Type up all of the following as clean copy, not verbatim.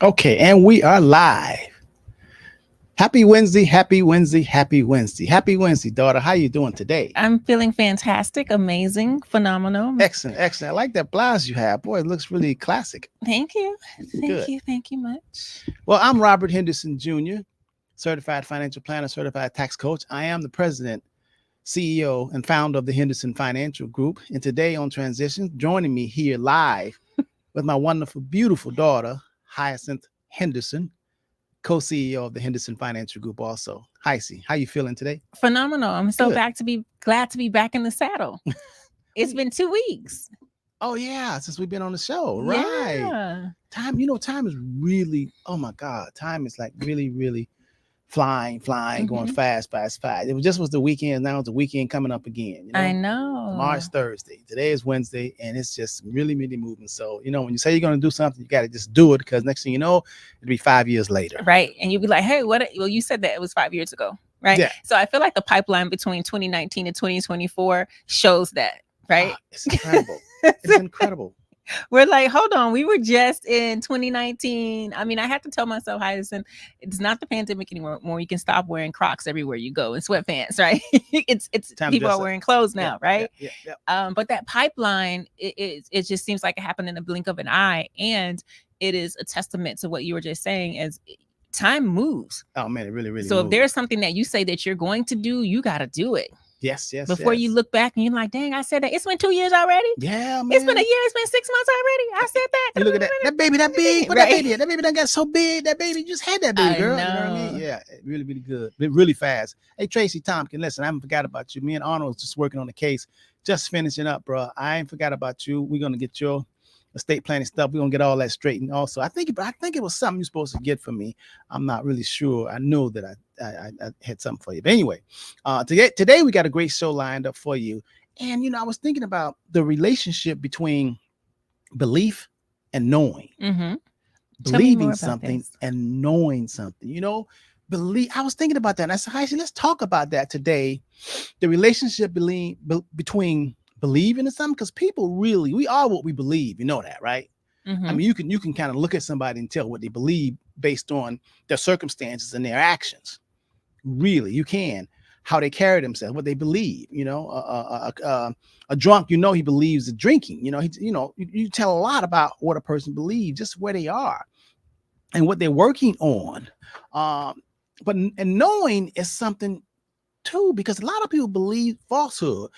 Okay, and we are live. Happy Wednesday, happy Wednesday, happy Wednesday. Happy Wednesday, daughter. How you doing today? I'm feeling fantastic, amazing, phenomenal. Excellent, excellent. I like that blouse you have. Boy, it looks really classic. Thank you. Thank Good. you. Thank you much. Well, I'm Robert Henderson Jr., certified financial planner, certified tax coach. I am the president, CEO, and founder of the Henderson Financial Group. And today on Transition, joining me here live with my wonderful, beautiful daughter, Hyacinth Henderson, co-CEO of the Henderson Financial Group also. Hi, C. How you feeling today? Phenomenal. I'm so Good. back to be glad to be back in the saddle. It's been 2 weeks. Oh yeah, since we've been on the show, right? Yeah. Time is really. Oh my God, time is like really, really flying, going Mhm. fast, fast, fast. It was just was the weekend. Now it's the weekend coming up again. I Tomorrow's know. Thursday. Today is Wednesday, and it's just really, really moving. So when you say you're gonna do something, you got to just do it because next thing you know, it'll be 5 years later. Right. And you'd be like, hey, what? Well, you said that it was 5 years ago. Right. Yeah, So I feel like the pipeline between 2019 and 2024 shows that. Right. it's incredible. It's incredible. We're like, hold on, we were just in 2019. I mean, I had to tell myself, Hyacinth, it's not the pandemic anymore. You can stop wearing Crocs everywhere you go and sweatpants, right? it's Time to people dress are up. wearing clothes Yeah, now, right? yeah. But that pipeline, it just seems like it happened in the blink of an eye, and it is a testament to what you were just saying, as time moves. Oh man, it really, really So if moved. there's something that you say that you're going to do, you got to do it Yes, before you yes. look back and you're like, dang, I said that. It's been 2 years already. Yeah, It's been a man. year. It's been 6 months already. I said that. You look at that baby, that big. What Right. that baby done got so big. That baby just had that baby, I girl. You know what I mean? know. Yeah, really, really good. Really fast. Hey, Tracy Tompkins, listen, I haven't forgot about you. Me and Arnold was just working on the case, just finishing up, bro. I ain't forgot about you. We're gonna get your estate planning stuff. We're gonna get all that straightened. Also, I think it was something you're supposed to get for me. I'm not really sure. I know that I had something for you. But anyway, today we got a great show lined up for you. And I was thinking about the relationship between belief and knowing, Mm-hmm. Tell me more believing about something this. and knowing something. Believe. I was thinking about that, and I said, "Hi, let's talk about that today." The relationship between believing in something, because people really, we are what we believe. You know that, right? I Mm-hmm. mean, you can kind of look at somebody and tell what they believe based on their circumstances and their actions. Really, you can. How they carry themselves, what they believe. A drunk, he believes in drinking. You tell a lot about what a person believes, just where they are and what they're working on. Um, and knowing is something too, because a lot of people believe falsehood,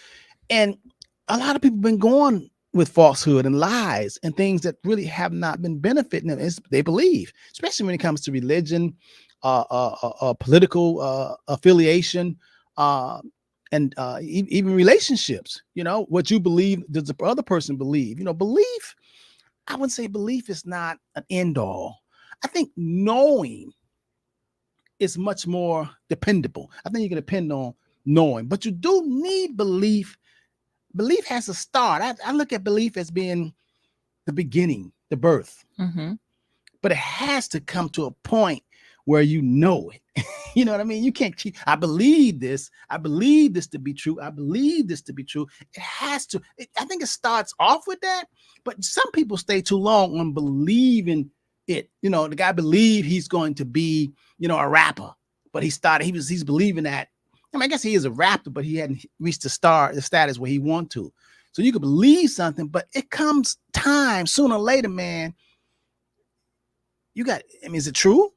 and a lot of people been going with falsehood and lies and things that really have not been benefiting them. They believe, especially when it comes to religion, political affiliation, uh, and even relationships. What you believe, does the other person believe? Belief. I would say belief is not an end all. I think knowing is much more dependable. I think you can depend on knowing, but you do need belief. Belief has a start. I look at belief as being the beginning, the birth, Mm-hmm. but it has to come to a point where you know it. You know what I mean? You can't keep, I believe this. I believe this to be true. I believe this to be true. It has to. I think it starts off with that, but some people stay too long on believing it. The guy believed he's going to be, a rapper, but he's believing that. I mean, I guess he is a rapper, but he hadn't reached the status where he want to. So you could believe something, but it comes time sooner or later, man. Is it true?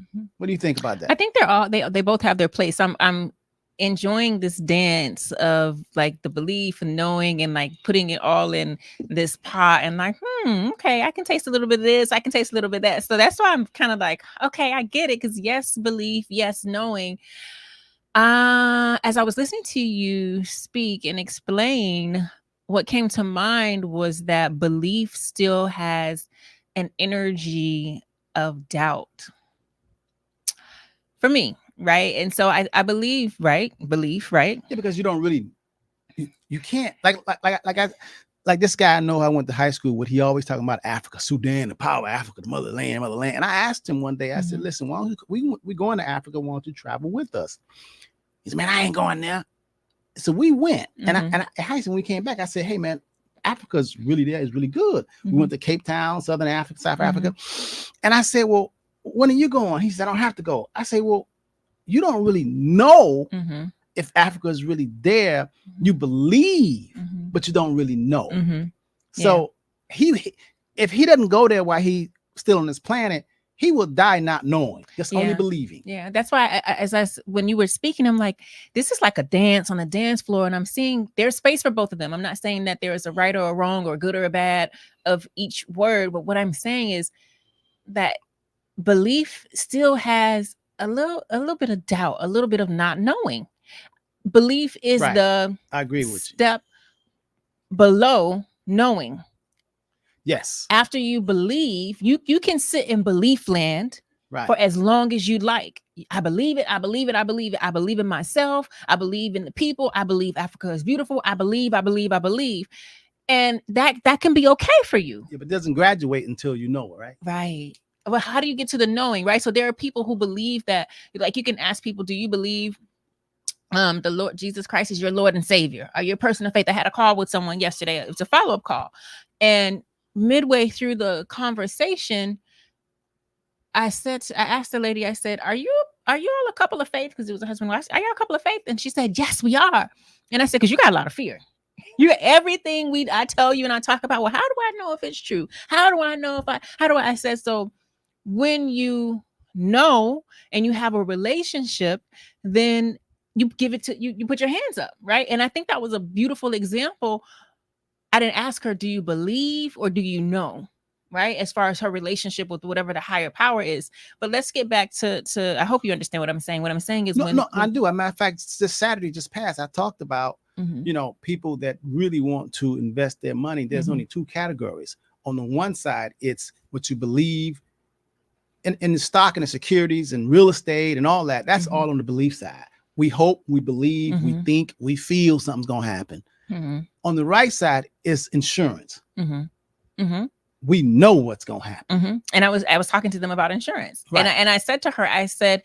Mm-hmm. What do you think about I that? think they both have their place. I'm enjoying this dance of like the belief and knowing and like putting it all in this pot and like, okay, I can taste a little bit of this, I can taste a little bit of that. So that's why I'm kind of like, okay, I get it. Because yes, belief, yes, knowing. As I was listening to you speak and explain, what came to mind was that belief still has an energy of doubt for me, right? And so I believe, right? Belief, right? Yeah, because you don't really, you can't like this guy I know I went to high school with. He always talking about Africa, Sudan, the power of Africa, the motherland. And I asked him one day, I said, Mhm. listen, why don't we going to Africa? Why don't you travel with us? He said, man, I ain't going there. So we went, and Mhm. at high school when we came back, I said, hey man, Africa's really there. It's really good. We went to Cape Town, Southern Africa, South Africa. And I said, well, when are you going? He said, I don't have to go. I say, well, you don't really know if Africa is really there. You believe, but you don't really know. So if he doesn't go there while he's still on this planet, he will die not knowing, just only believing. Yeah, that's why when you were speaking, I'm like, this is like a dance on a dance floor, and I'm seeing there's space for both of them. I'm not saying that there is a right or a wrong or a good or a bad of each word, but what I'm saying is that belief still has a little bit of doubt, a little bit of not knowing. Belief is the I agree with step below knowing. Yes. After you believe, you can sit in belief land for as long as you like. I believe it. I believe it. I believe it. I believe in myself. I believe in the people. I believe Africa is beautiful. I believe. And that can be okay for you. Yeah, but it doesn't graduate until you know it, right? Right. Well, how do you get to the knowing, right? So there are people who believe that, like, you can ask people, do you believe the Lord Jesus Christ is your Lord and Savior? Are you a person of faith? I had a call with someone yesterday. It was a follow-up call. And midway through the conversation, I asked the lady, I said, are you all a couple of faith? Because it was a husband. Are you a couple of faith? And she said, yes, we are. And I said, because you got a lot of fear. You everything I tell you and I talk about, well, how do I know if it's true? How do I know I said, so when you know and you have a relationship, then you give it to you put your hands up, right? And I think that was a beautiful example. I didn't ask her, do you believe or do you know? Right? As far as her relationship with whatever the higher power is. But let's get back to I hope you understand what I'm saying. What I'm saying is no, I do. As a matter of fact, this Saturday just passed, I talked about, people that really want to invest their money. There's only two categories. On the one side, it's what you believe in the stock and the securities and real estate and all that. That's all on the belief side. We hope, we believe, we think, we feel something's going to happen. On the right side is insurance. We know what's going to happen. And I was talking to them about insurance. Right. And I said to her, I said,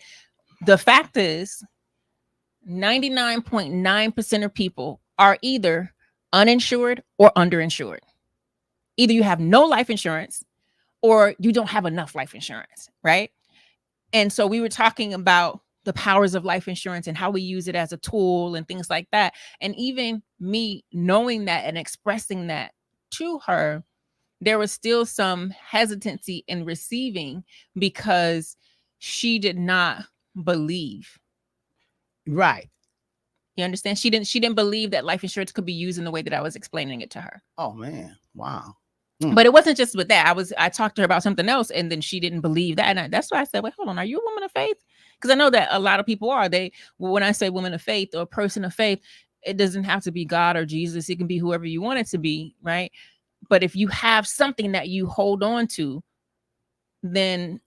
the fact is 99.9% of people are either uninsured or underinsured. Either you have no life insurance or you don't have enough life insurance, right? And so we were talking about the powers of life insurance and how we use it as a tool and things like that. And even me knowing that and expressing that to her, there was still some hesitancy in receiving because she did not believe. Right. You understand? She didn't believe that life insurance could be used in the way that I was explaining it to her. Oh man. Wow. But it wasn't just with that. I talked to her about something else and then she didn't believe that. And that's why I said, wait, hold on. Are you a woman of faith? Because I know that a lot of people are. When I say woman of faith or person of faith, it doesn't have to be God or Jesus. It can be whoever you want it to be, right? But if you have something that you hold on to, then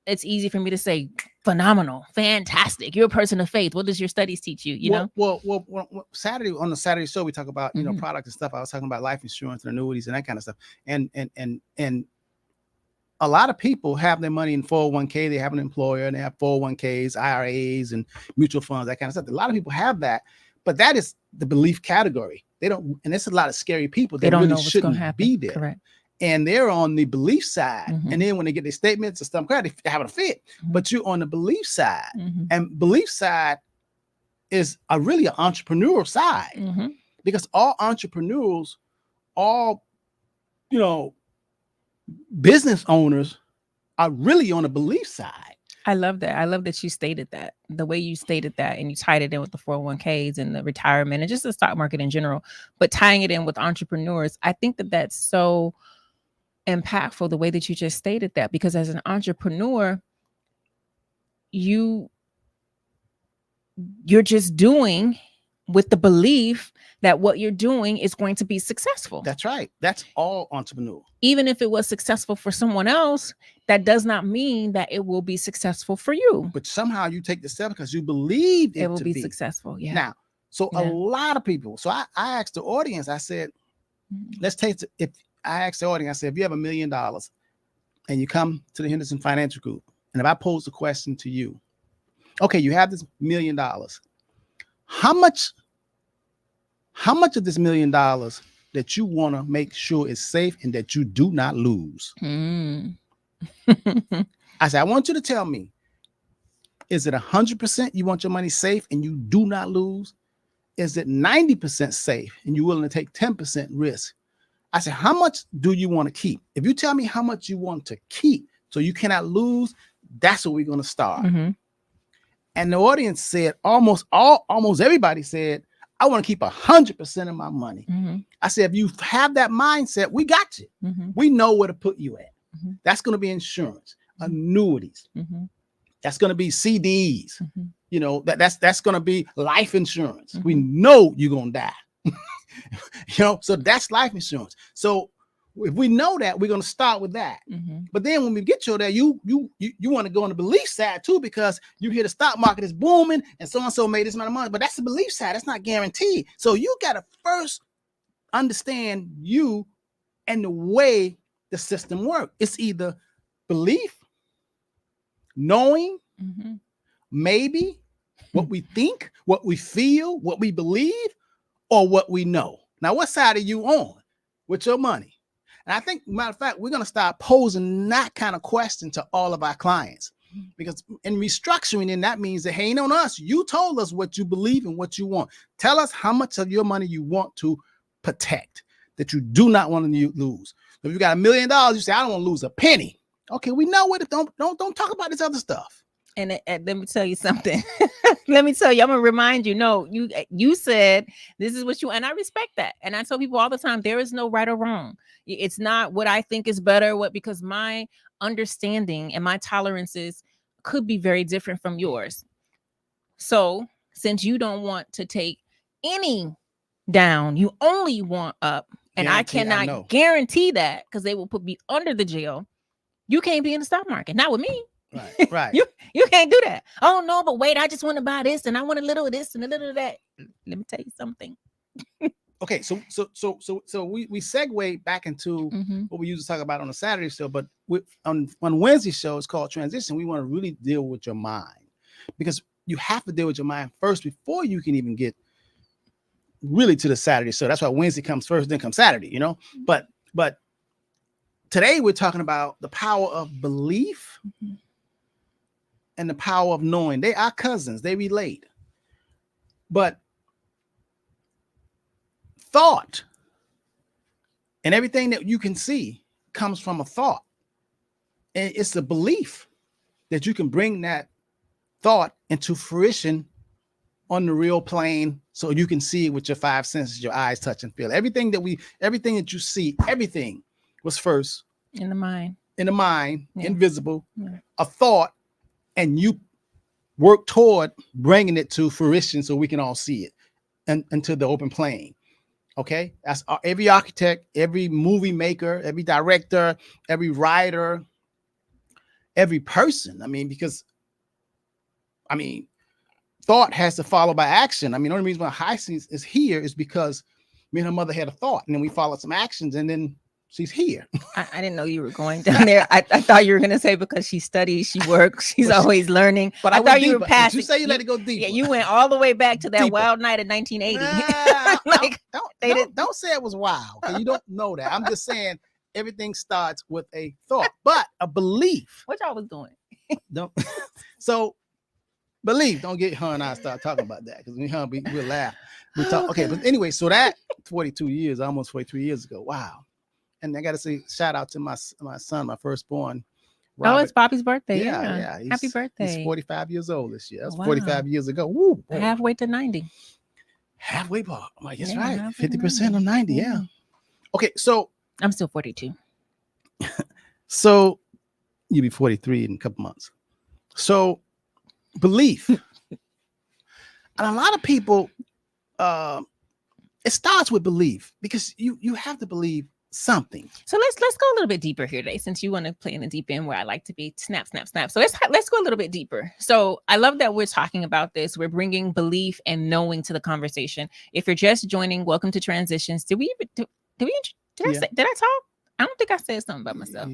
it's easy for me to say, phenomenal, fantastic. You're a person of faith. What does your studies teach you? You know? Well, Saturday on the Saturday show, we talk about, products and stuff. I was talking about life insurance and annuities and that kind of stuff. And a lot of people have their money in 401k. They have an employer and they have 401ks, IRAs and mutual funds, that kind of stuff. A lot of people have that, but that is the belief category. They don't, and there's a lot of scary people that really shouldn't be there. Correct. And they're on the belief side. And then when they get their statements and stuff, they're having a fit. But you're on the belief side. And belief side is really an entrepreneurial side. Because all entrepreneurs, all, business owners are really on the belief side. I love that. I love that you stated that, the way you stated that, and you tied it in with the 401ks and the retirement and just the stock market in general, but tying it in with entrepreneurs. I think that that's so impactful, the way that you just stated that, because as an entrepreneur, you're just doing with the belief that what you're doing is going to be successful. That's right. That's all entrepreneur. Even if it was successful for someone else, that does not mean that it will be successful for you. But somehow you take the step because you believe it will be successful. Yeah. Now, so a lot of people. So I asked the audience. I said, let's take if I asked the audience. I said, if you have $1 million and you come to the Henderson Financial Group, and if I pose a question to you, okay, you have this $1 million. How much of this $1 million that you want to make sure is safe and that you do not lose. Mm. I said, I want you to tell me, is it 100% you want your money safe and you do not lose? Is it 90% safe and you're willing to take 10% risk? I said, how much do you want to keep? If you tell me how much you want to keep so you cannot lose, that's what we're going to start. Mm-hmm. And the audience said, almost everybody said, I want to keep 100% of my money. Mm-hmm. I said, if you have that mindset, we got you. Mm-hmm. We know where to put you at. Mm-hmm. That's going to be insurance, annuities. Mm-hmm. That's going to be CDs. Mm-hmm. You know, that's going to be life insurance. Mm-hmm. We know you're going to die. You know, so that's life insurance. So if we know that, we're going to start with that. Mm-hmm. But then when we get you there, you want to go on the belief side too, because you hear the stock market is booming and so made this amount of money. But that's the belief side. That's not guaranteed. So you got to first understand you and the way the system works. It's either belief, knowing, Mm-hmm. maybe, what we think, what we feel, what we believe, or what we know. Now, what side are you on with your money? And I think, matter of fact, we're going to start posing that kind of question to all of our clients, because in restructuring, and that means that, hey, ain't on us. You told us what you believe and what you want. Tell us how much of your money you want to protect, that you do not want to lose. If you got $1 million, you say, I don't want to lose a penny. Okay, we know it. Don't talk about this other stuff. And let me tell you something. Let me tell you, I'm gonna remind you. No, you said this is what you, and I respect that. And I tell people all the time, there is no right or wrong. It's not what I think is better, because my understanding and my tolerances could be very different from yours. So since you don't want to take any down, you only want up, and Guarantee, I cannot guarantee that, because they will put me under the jail. You can't be in the stock market, not with me. Right. You can't do that. Oh no, but wait, I just want to buy this and I want a little of this and a little of that. Let me tell you something. Okay, so we segue back into Mm-hmm. what we used to talk about on a Saturday show, but on Wednesday show, it's called Transition. We want to really deal with your mind, because you have to deal with your mind first before you can even get really to the Saturday show. That's why Wednesday comes first, then comes Saturday, you know. But today we're talking about the power of belief. Mm-hmm. And the power of knowing. They are cousins, they relate. But thought and everything that you can see comes from a thought. And it's a belief that you can bring that thought into fruition on the real plane, so you can see it with your five senses, your eyes, touch, and feel. Everything that you see, everything was first In the mind. Yeah. Invisible, Yeah. a thought, and you work toward bringing it to fruition so we can all see it and into the open plane. Okay, that's every architect, every movie maker, every director, every writer, every person. Because thought has to follow by action. The only reason why Hyacinth is here is because me and her mother had a thought, and then we followed some actions, and then she's here. I didn't know you were going down there. I thought you were going to say because she studies, she works, she's always learning. But I thought you were past. You say you let it go deeper. Yeah, you went all the way back to that Deeper. wild night in 1980. Don't say it was wild. Okay? You don't know that. I'm just saying everything starts with a thought, but a belief. What y'all was doing? So belief. Don't get her and I start talking about that, because we'll laugh. We talk. Okay, but anyway, so that 42 years, almost 43 years ago. Wow. And I got to say, shout out to my son, my firstborn. Robert. Oh, it's Bobby's birthday. Yeah. Happy birthday. He's 45 years old this year. That's Wow. 45 years ago. Woo, Halfway to 90. halfway mark. I'm like, that's Yeah, right. halfway to 50% of 90. Yeah. Yeah. Okay, so I'm still 42. So you'll be 43 in a couple months. So belief. And a lot of people, it starts with belief, because you have to believe something. So let's go a little bit deeper here today, since you want to play in the deep end where I like to be. Snap. So let's go a little bit deeper. So I love that we're talking about this. We're bringing belief and knowing to the conversation. If you're just joining, welcome to Transitions. Did I talk? I don't think I said something about myself.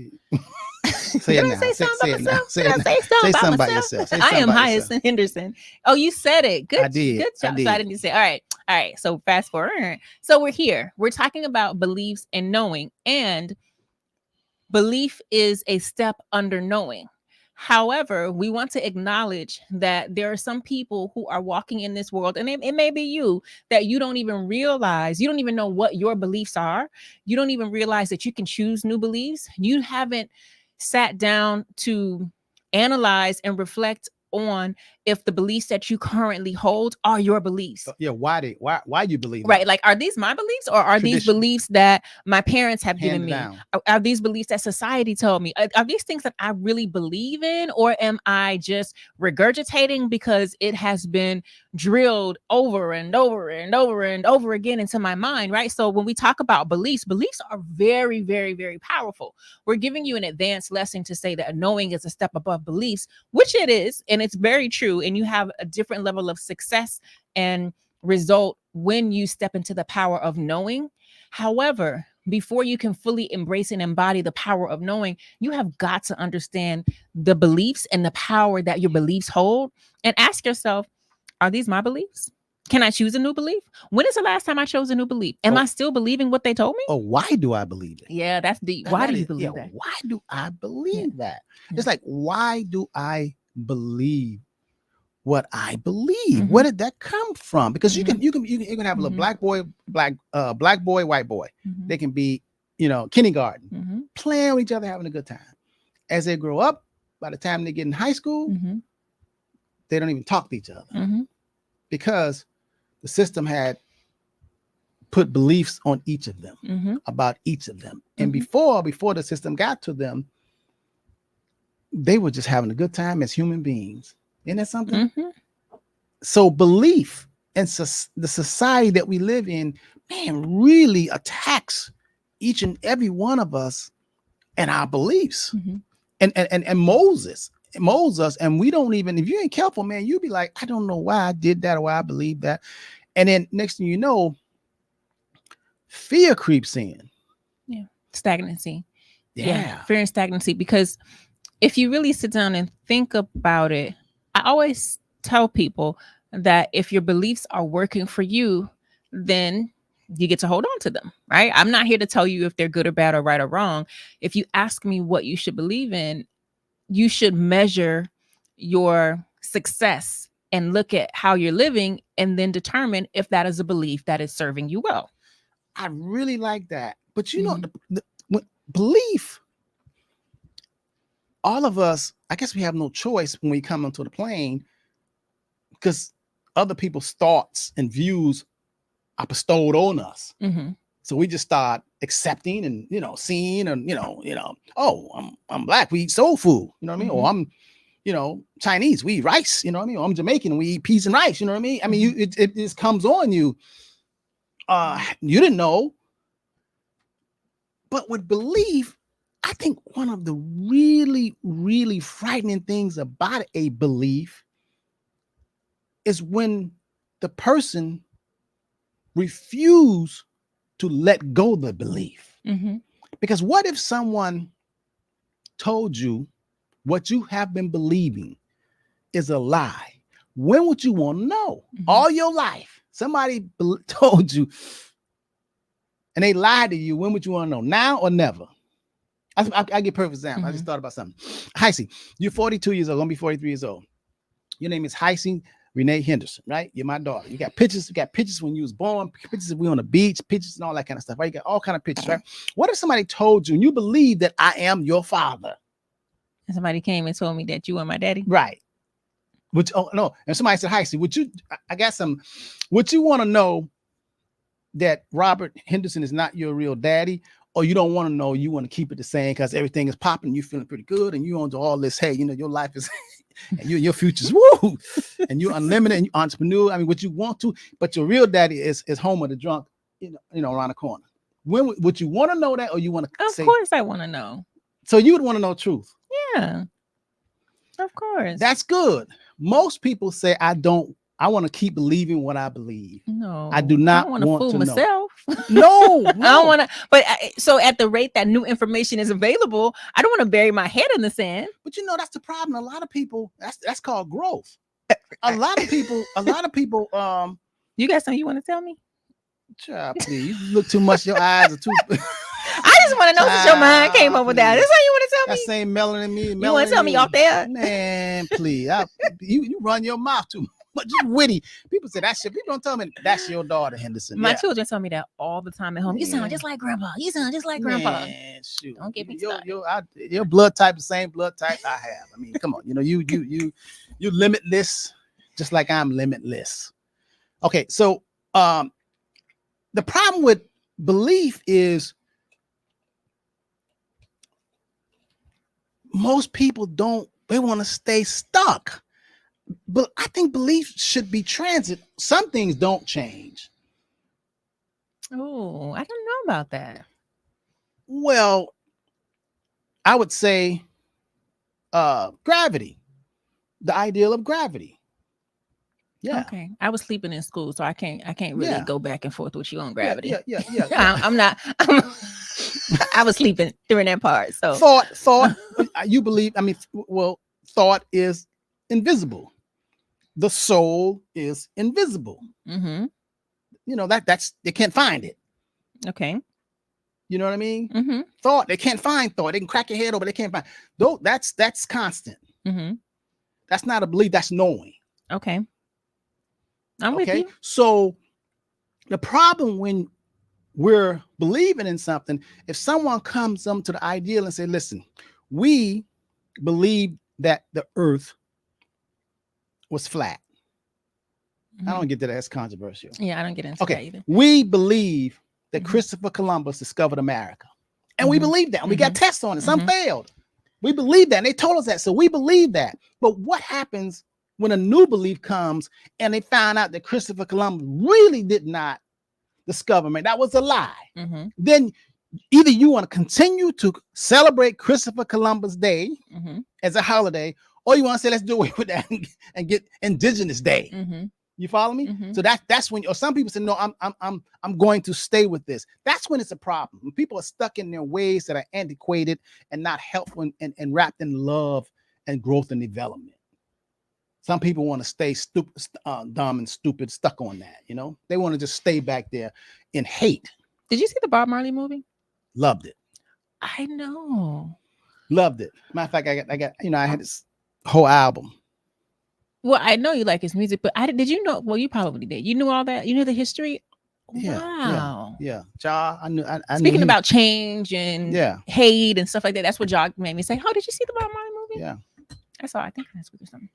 Say Did it I now. say Say something it about now. myself? Say Did it I now. say Say something about something about myself? yourself. Say I something am about yourself. Hyacinth Henderson. Oh, you said it. Good. I did. Good I job. So I did. didn't need to say. All right. All right. So fast forward. So we're here. We're talking about beliefs and knowing, and belief is a step under knowing. However, we want to acknowledge that there are some people who are walking in this world, and it may be you, that you don't even realize, you don't even know what your beliefs are. You don't even realize that you can choose new beliefs. You haven't sat down to analyze and reflect on if the beliefs that you currently hold are your beliefs. Yeah. Why you believe Right. that? Like, are these my beliefs, or are these Tradition. beliefs that my parents have given Handed me? down. Are these beliefs that society told me? Are these things that I really believe in, or am I just regurgitating because it has been drilled over and over and over and over again into my mind? Right. So when we talk about beliefs, beliefs are very, very, very powerful. We're giving you an advanced lesson to say that knowing is a step above beliefs, which it is. And it's very true. And you have a different level of success and result when you step into the power of knowing. However, before you can fully embrace and embody the power of knowing, you have got to understand the beliefs and the power that your beliefs hold, and ask yourself, are these my beliefs? Can I choose a new belief? When is the last time I chose a new belief? Am I still believing what they told me? Oh, why do I believe it? Yeah, that's deep. Why do you Yeah. believe that? Why do I believe that? Yeah. It's like, why do I believe what I believe? Mhm. Where did that come from? Because Mhm. you can have a little Mhm. black boy, white boy. Mhm. They can be, kindergarten, Mhm. playing with each other, having a good time. As they grow up, by the time they get in high school, Mhm. they don't even talk to each other Mhm. because the system had put beliefs on each of them, Mhm. about each of them. And Mhm. before the system got to them, they were just having a good time as human beings. Isn't that something? Mhm. So belief and the society that we live in, man, really attacks each and every one of us and our beliefs, Mhm. and molds us, and we don't even, if you ain't careful, man, you'll be like, I don't know why I did that or why I believe that. And then next thing you know, fear creeps in. Yeah. Stagnancy. Yeah. Yeah. Fear and stagnancy. Because if you really sit down and think about it, I always tell people that if your beliefs are working for you, then you get to hold on to them, right? I'm not here to tell you if they're good or bad or right or wrong. If you ask me what you should believe in, you should measure your success and look at how you're living and then determine if that is a belief that is serving you well. I really like that. But Mhm. belief, all of us, I guess we have no choice when we come onto the plane, because other people's thoughts and views are bestowed on us. Mhm. So we just start accepting and seeing, and oh, I'm black, we eat soul food, you know what I mean? Or I'm Chinese, we eat rice, you know what I mean? Or I'm Jamaican, we eat peas and rice, you know what I mean? I mean, it just comes on you. You didn't know. But with belief, I think one of the really, really frightening things about a belief is when the person refuse to let go of the belief. Mhm. Because what if someone told you what you have been believing is a lie? When would you want to know? Mhm. All your life, somebody told you and they lied to you. When would you want to know? Now or never? I give perfect example. I just thought about something. Heisey, you're 42 years old, gonna be 43 years old. Your name is Heisey Renee Henderson, right? You're my daughter. You got pictures when you was born, pictures of we on the beach, pictures and all that kind of stuff, right? You got all kind of pictures, right? What if somebody told you and you believe that I am your father? And somebody came and told me that you are my daddy. Right. Which, oh no, and somebody said, Heisey, would you want to know that Robert Henderson is not your real daddy? Or you don't want to know, you want to keep it the same because everything is popping, you feeling pretty good, and you on to all this, hey, your life is and your future's woo, and you're unlimited and you're entrepreneur. I mean, what you want to, but your real daddy is Homer the drunk, around the corner. When would you want to know that, or you want to Of say? course I want to know. So you would want to know truth. Yeah. Of course. That's good. Most people say, I don't I want to keep believing what I believe. No, I do I not don't want to want fool to know. myself. No, I don't want to. But so at the rate that new information is available, I don't want to bury my head in the sand. But you know, that's the problem. A lot of people, that's called growth. A lot of people, You got something you want to tell me? child, please, you look too much. Your eyes are too. I just want to know since your mind came up with that. That's all you want to tell That me? same melanin me. You want to tell me off there? Man, please. You run your mouth too much. You witty. People say that shit. People don't tell me that's your daughter, Henderson. My children tell me that all the time at home. You sound just like grandpa. You sound just like grandpa. Man, shoot. Don't get me your blood type, the same blood type I have. I mean, come on. You know, you limitless, just like I'm limitless. Okay, so the problem with belief is most people they want to stay stuck. But I think belief should be transit. Some things don't change. Oh, I don't know about that. Well, I would say gravity, the ideal of gravity. Yeah. Okay. I was sleeping in school, so I can't really go back and forth with you on gravity. Yeah. I'm not. I was sleeping during that part. So thought. You believe? I mean, well, thought is invisible. The soul is invisible. Mm-hmm. You know that's they can't find it. Okay. You know what I mean? Mm-hmm. Thought, they can't find thought. They can crack your head over. They can't find. Though that's constant. Mm-hmm. That's not a belief. That's knowing. Okay. I'm with you. So the problem when we're believing in something, if someone comes to the ideal and say, listen, we believe that the earth was flat. Mm-hmm. I don't get that as controversial. Yeah, I don't get into that either. We believe that Mm-hmm. Christopher Columbus discovered America. And we believe that. And we Mm-hmm. got tests on it. Some failed. We believe that. And they told us that. So we believe that. But what happens when a new belief comes and they found out that Christopher Columbus really did not discover America? That was a lie. Mm-hmm. Then either you want to continue to celebrate Christopher Columbus Day as a holiday, or you want to say, let's do away with that and get Indigenous Day. Mm-hmm. You follow me? Mm-hmm. So that's when, or some people say, no, I'm going to stay with this. That's when it's a problem. When people are stuck in their ways that are antiquated and not helpful and wrapped in love and growth and development. Some people want to stay dumb and stupid, stuck on that. You know, they want to just stay back there in hate. Did you see the Bob Marley movie? Loved it. I know. Loved it. Matter of fact, I got, I had this whole album. Well, I know you like his music, but did you know? Well, you probably did. You knew all that. You knew the history. Wow. Yeah. Ja, I knew. I Speaking knew about change and hate and stuff like that, that's what Ja made me say. Oh, did you see the Bob Marley movie? Yeah. I saw. I think that's what or something.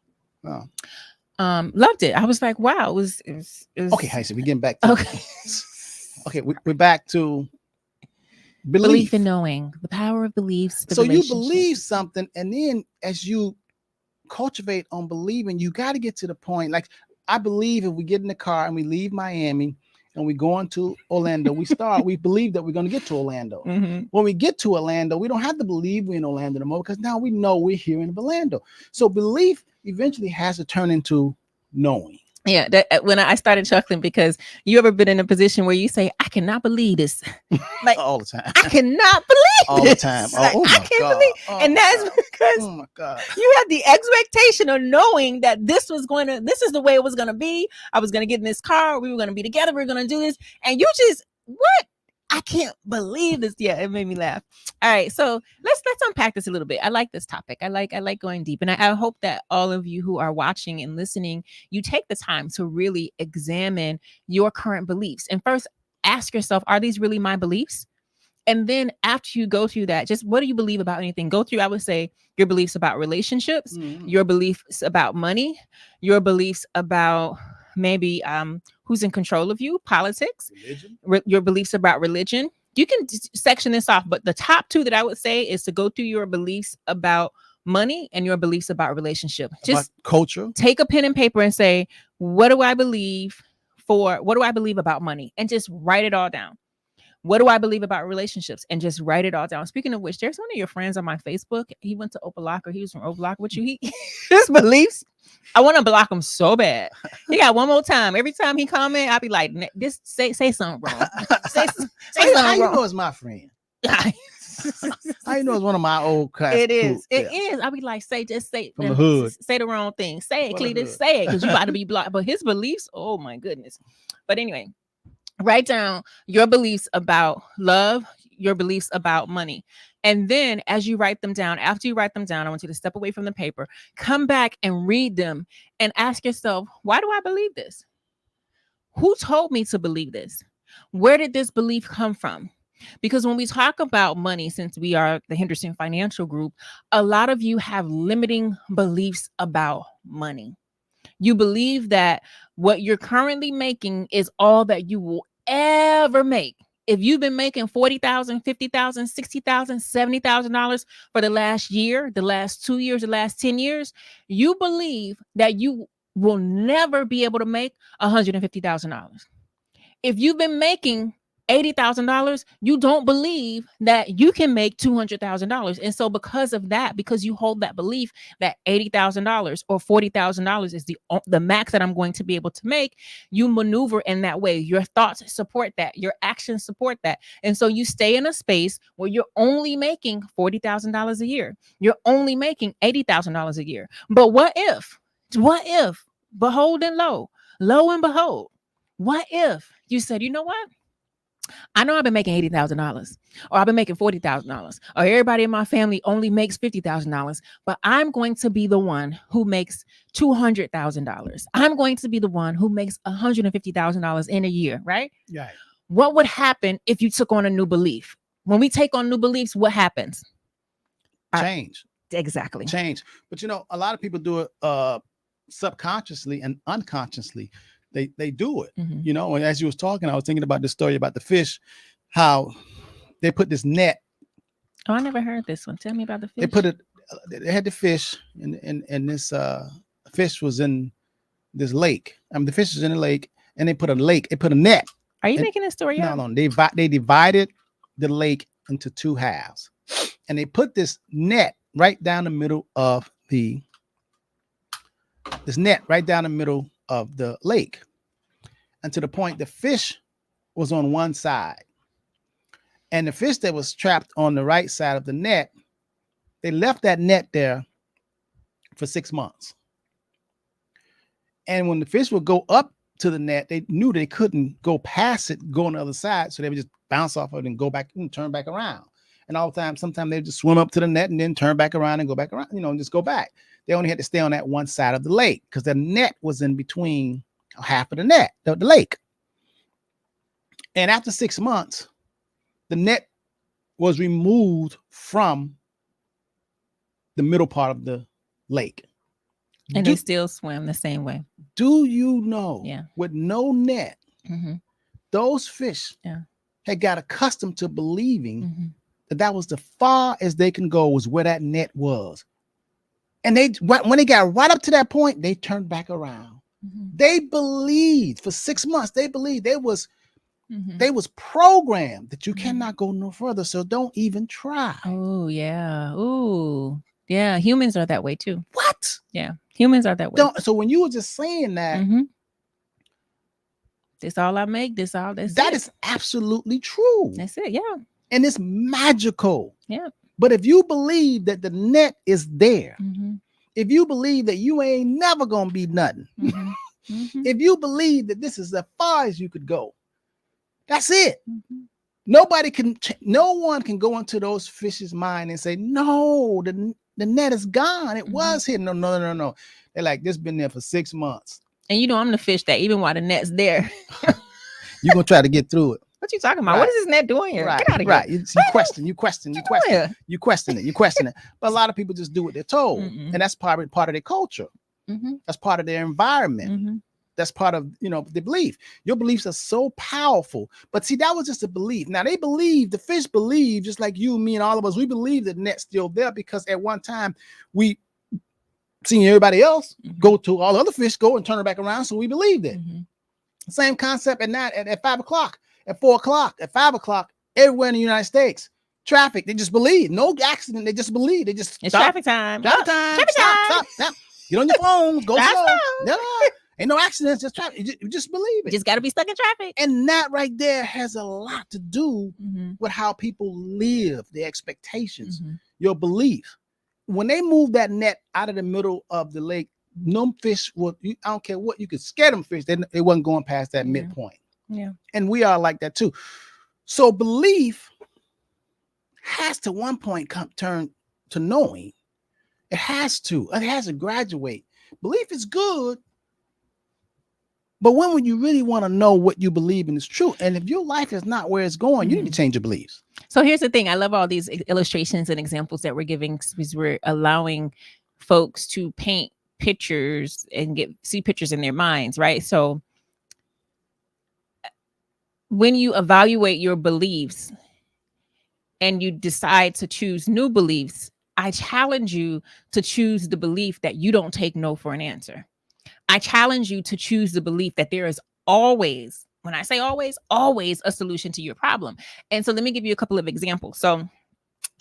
Oh. Loved it. I was like, wow. It was okay. Hey, so we're getting back to okay. We're back to belief in knowing, the power of beliefs. So you believe something, and then as you cultivate on believing, you got to get to the point. Like I believe if we get in the car and we leave Miami and we go into Orlando, we believe that we're going to get to Orlando. Mm-hmm. When we get to Orlando, we don't have to believe we're in Orlando anymore because now we know we're here in Orlando. So belief eventually has to turn into knowing. Yeah, that when I started chuckling because you ever been in a position where you say, "I cannot believe this," like all the time. I cannot believe all this. the time. Like, I can't believe, and that's because oh my God, you had the expectation of knowing that this is the way it was going to be. I was going to get in this car. We were going to be together. We were going to do this, and you just what? I can't believe this. Yeah, it made me laugh. All right, so let's unpack this a little bit. I like this topic. I like going deep, and I hope that all of you who are watching and listening, you take the time to really examine your current beliefs. And first, ask yourself, are these really my beliefs? And then after you go through that, just what do you believe about anything? Go through, I would say, your beliefs about relationships, your beliefs about money, your beliefs about maybe who's in control of you, politics, your beliefs about religion. You can section this off, but the top two that I would say is to go through your beliefs about money and your beliefs about relationship. Just about culture. Take a pen and paper and say, what do I believe about money? And just write it all down. What do I believe about relationships? And just write it all down. Speaking of which, there's one of your friends on my Facebook. He went to Opalaka. He was from Opalaka with you. His beliefs, I want to block him so bad. He got one more time. Every time he comment, I'll be like, this say something wrong. Say How something you wrong. know it's my friend? How you know it's one of my old class? It is. It is. I'll be like, just say From the hood. Say the wrong thing. Say it, From the Cletus. hood. Say it, because you about to be blocked. But his beliefs, oh my goodness. But anyway, write down your beliefs about love, your beliefs about money. And then as you write them down, after you write them down, I want you to step away from the paper, come back and read them and ask yourself, why do I believe this? Who told me to believe this? Where did this belief come from? Because when we talk about money, since we are the Henderson Financial Group, a lot of you have limiting beliefs about money. You believe that what you're currently making is all that you will ever make. If you've been making $40,000, $50,000, $60,000, $70,000 for the last year, the last 2 years, the last 10 years, you believe that you will never be able to make $150,000. If you've been making $80,000, you don't believe that you can make $200,000. And so because of that, because you hold that belief that $80,000 or $40,000 is the max that I'm going to be able to make, you maneuver in that way. Your thoughts support that. Your actions support that. And so you stay in a space where you're only making $40,000 a year. You're only making $80,000 a year. But what if, behold and lo and behold, what if you said, you know what? I know I've been making $80,000 or I've been making $40,000 or everybody in my family only makes $50,000, but I'm going to be the one who makes $200,000. I'm going to be the one who makes $150,000 in a year, right? Right. What would happen if you took on a new belief? When we take on new beliefs, what happens? Change. Exactly. Change. But a lot of people do it subconsciously and unconsciously. They do it, Mm-hmm. And as you was talking, I was thinking about this story about the fish, how they put this net. Oh, I never heard this one. Tell me about the fish. They had the fish and this fish was in this lake. The fish was in the lake and they put a net. Are you making this story up? No. They divided the lake into two halves and they put this net right down the middle of the lake, and to the point the fish was on one side and the fish that was trapped on the right side of the net, they left that net there for 6 months. And when the fish would go up to the net, they knew they couldn't go past it, go on the other side, so they would just bounce off of it and go back and turn back around. And all the time, sometimes they just swim up to the net and then turn back around and go back around, and just go back. They only had to stay on that one side of the lake because the net was in between half of the net, the lake. And after 6 months, the net was removed from the middle part of the lake. And they still swim the same way. Do you know? Yeah. With no net, mm-hmm. those fish had got accustomed to believing that was the far as they can go was where that net was. And when they got right up to that point, they turned back around. Mm-hmm. They believed for 6 months. They believed they was programmed that you cannot go no further. So don't even try. Oh yeah. Ooh yeah. Humans are that way too. What? Yeah. Humans are that way. So when you were just saying that, this all I make. That is absolutely true. That's it. Yeah. And it's magical. Yeah. But if you believe that the net is there, if you believe that you ain't never gonna be nothing, if you believe that this is as far as you could go, that's it. No one can go into those fish's mind and say, no, the net is gone. It was here. No. They're like, this been there for 6 months. And I'm the fish that even while the net's there, you're gonna try to get through it. What you talking about? Right. What is this net doing here? Right, Get out of right. here. You question it. But a lot of people just do what they're told. And that's part of their culture. That's part of their environment. That's part of, the belief. Your beliefs are so powerful. But see, that was just a belief. Now the fish believe, just like you, me, and all of us, we believe that the net's still there because at one time we seen everybody else go to all the other fish go and turn it back around. So we believed it. Same concept at night at 5 o'clock. at 4 o'clock, at 5 o'clock, everywhere in the United States. Traffic, they just believe. No accident, they just believe. They just It's stop. traffic time. Traffic Oh, time. traffic Stop, time. stop. Get on your phones. Go Drive slow. slow. No, ain't no accidents. Just traffic. You just believe it. Just got to be stuck in traffic. And that right there has a lot to do Mm-hmm. with how people live, their expectations, Mm-hmm. your beliefs. When they move that net out of the middle of the lake, no fish will. I don't care what you could scare them fish. They wasn't going past that Yeah. midpoint. Yeah. And we are like that too. So belief has to one point turn to knowing. It has to. It has to graduate. Belief is good, but when would you really want to know what you believe in is true? And if your life is not where it's going, you need to change your beliefs. So here's the thing. I love all these illustrations and examples that we're giving because we're allowing folks to paint pictures and see pictures in their minds, right? So when you evaluate your beliefs and you decide to choose new beliefs, I challenge you to choose the belief that you don't take no for an answer. I challenge you to choose the belief that there is always, when I say always a solution to your problem. And so let me give you a couple of examples. So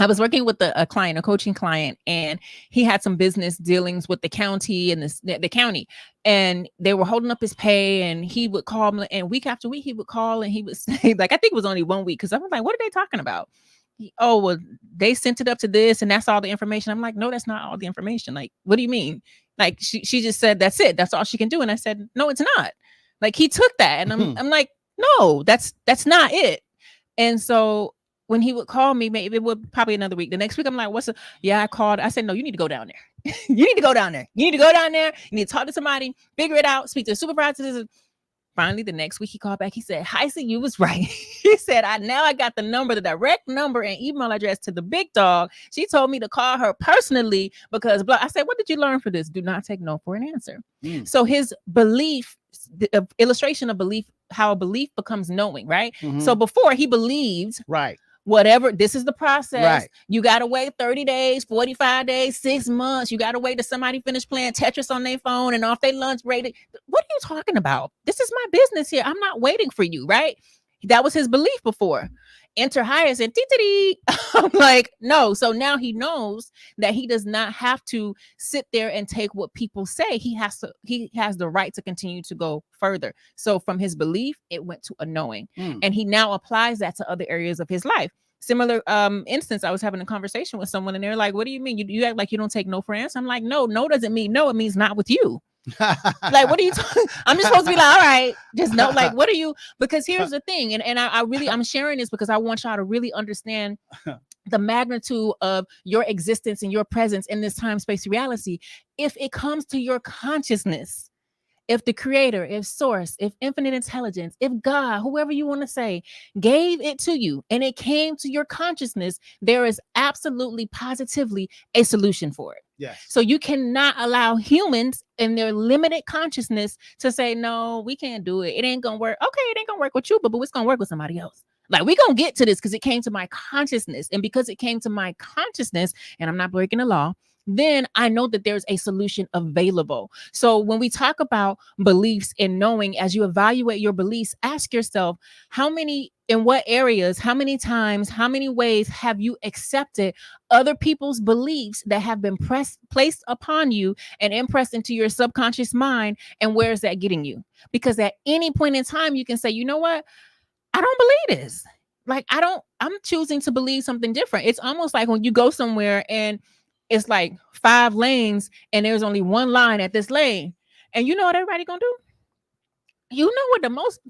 I was working with a client, a coaching client, and he had some business dealings with the county and the county, and they were holding up his pay, and he would call me, and week after week he would call and he would say, like, I think it was only 1 week, because I was like, what are they talking about? Oh, well, they sent it up to this and that's all the information. I'm like, no, that's not all the information. Like, what do you mean? Like, she just said, that's it. That's all she can do. And I said, no, it's not. Like, he took that. And I'm like, no, that's not it. And so when he would call me, maybe it would probably another week. The next week, I'm like, I called. I said, no, you need to go down there. You need to go down there. You need to go down there. You need to talk to somebody, figure it out, speak to the supervisor. Finally, the next week he called back. He said, Heisey, you was right. He said, I got the direct number and email address to the big dog. She told me to call her personally because blah. I said, what did you learn for this? Do not take no for an answer. So his belief, the illustration of belief, how a belief becomes knowing, right? So before he believed, right, whatever, this is the process. Right. You got to wait 30 days, 45 days, 6 months. You got to wait till somebody finish playing Tetris on their phone and off their lunch break. What are you talking about? This is my business here. I'm not waiting for you, right? That was his belief before. Enter Hyacinth and tee. I'm like, no. So now he knows that he does not have to sit there and take what people say. He has the right to continue to go further. So from his belief, it went to a knowing. And he now applies that to other areas of his life. Similar instance, I was having a conversation with someone and they're like, what do you mean? You act like you don't take no for answer. I'm like, no doesn't mean no. It means not with you. Like, what are you talking? I'm just supposed to be like, all right, just know, like, what are you? Because here's the thing, and I'm sharing this because I want y'all to really understand the magnitude of your existence and your presence in this time space reality. If it comes to your consciousness, if the creator, if source, if infinite intelligence, if God, whoever you want to say, gave it to you and it came to your consciousness, there is absolutely positively a solution for it. Yes. So you cannot allow humans in their limited consciousness to say, no, we can't do it. It ain't going to work. Okay, it ain't going to work with you, but it's going to work with somebody else. Like, we're going to get to this because it came to my consciousness. And because it came to my consciousness, and I'm not breaking the law, then I know that there's a solution available. So when we talk about beliefs and knowing, as you evaluate your beliefs, ask yourself, in what areas, how many times, how many ways have you accepted other people's beliefs that have been placed upon you and impressed into your subconscious mind? And where is that getting you? Because at any point in time, you can say, you know what? I don't believe this. Like, I'm choosing to believe something different. It's almost like when you go somewhere and it's like 5 lanes and there's only one line at this lane. And you know what everybody gonna do? You know what the most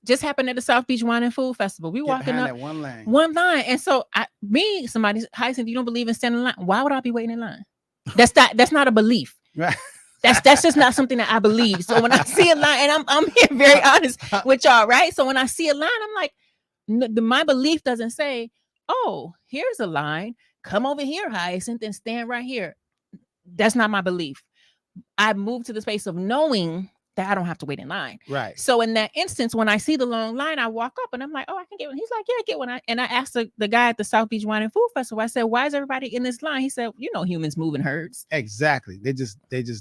just happened at the South Beach Wine and Food Festival. We walking up that one line. And so somebody, Heisey, you don't believe in standing in line. Why would I be waiting in line? That's not a belief. Right. That's just not something that I believe. So when I see a line, and I'm being very honest with y'all, right? So when I see a line, I'm like, my belief doesn't say, oh, here's a line. Come over here, Hyacinth, and stand right here. That's not my belief. I moved to the space of knowing that I don't have to wait in line. Right. So in that instance, when I see the long line, I walk up and I'm like, oh, I can get one. He's like, yeah, get one. And I asked the guy at the South Beach Wine and Food Festival, I said, why is everybody in this line? He said, humans move in herds. Exactly. They just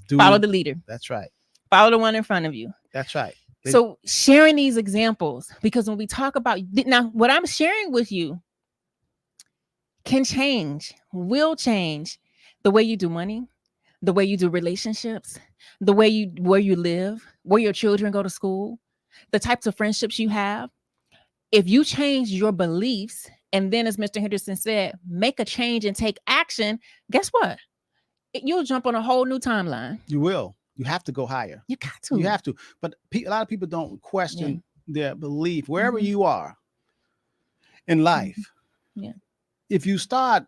do. Follow the leader. That's right. Follow the one in front of you. That's right. So sharing these examples, because when we talk about now, what I'm sharing with you can change, will change the way you do money, the way you do relationships, the way you where you live, where your children go to school, the types of friendships you have. If you change your beliefs, and then as Mr. Henderson said, make a change and take action, guess what? You'll jump on a whole new timeline. You will. You have to go higher. You got to. You have to. But a lot of people don't question their belief wherever Mhm. you are in life. Yeah. If you start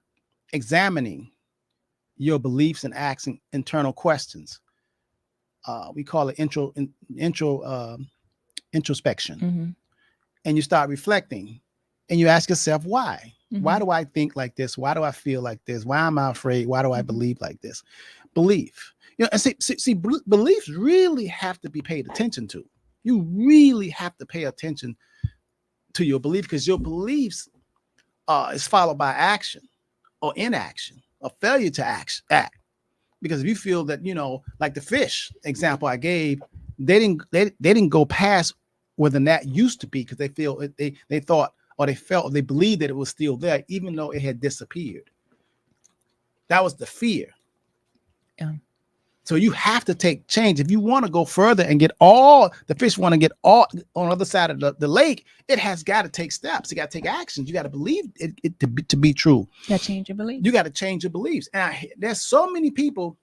examining your beliefs and asking internal questions, we call it introspection, Mhm. and you start reflecting, and you ask yourself, why? Why Mhm. do I think like this? Why do I feel like this? Why am I afraid? Why do I Mhm. believe like this? Belief. You know, and see, beliefs really have to be paid attention to. You really have to pay attention to your belief, because your beliefs is followed by action or inaction or failure to act. Because if you feel that, like the fish example I gave, they didn't go past where the gnat used to be, because they thought, or they felt, or they believed that it was still there, even though it had disappeared. That was the fear. Yeah. So you have to take change. If you want to go further and get all the fish want to get all on the other side of the lake, it has got to take steps. You got to take actions. You got to believe it to be true. You got to change your beliefs. You got to change your beliefs. And there's so many people,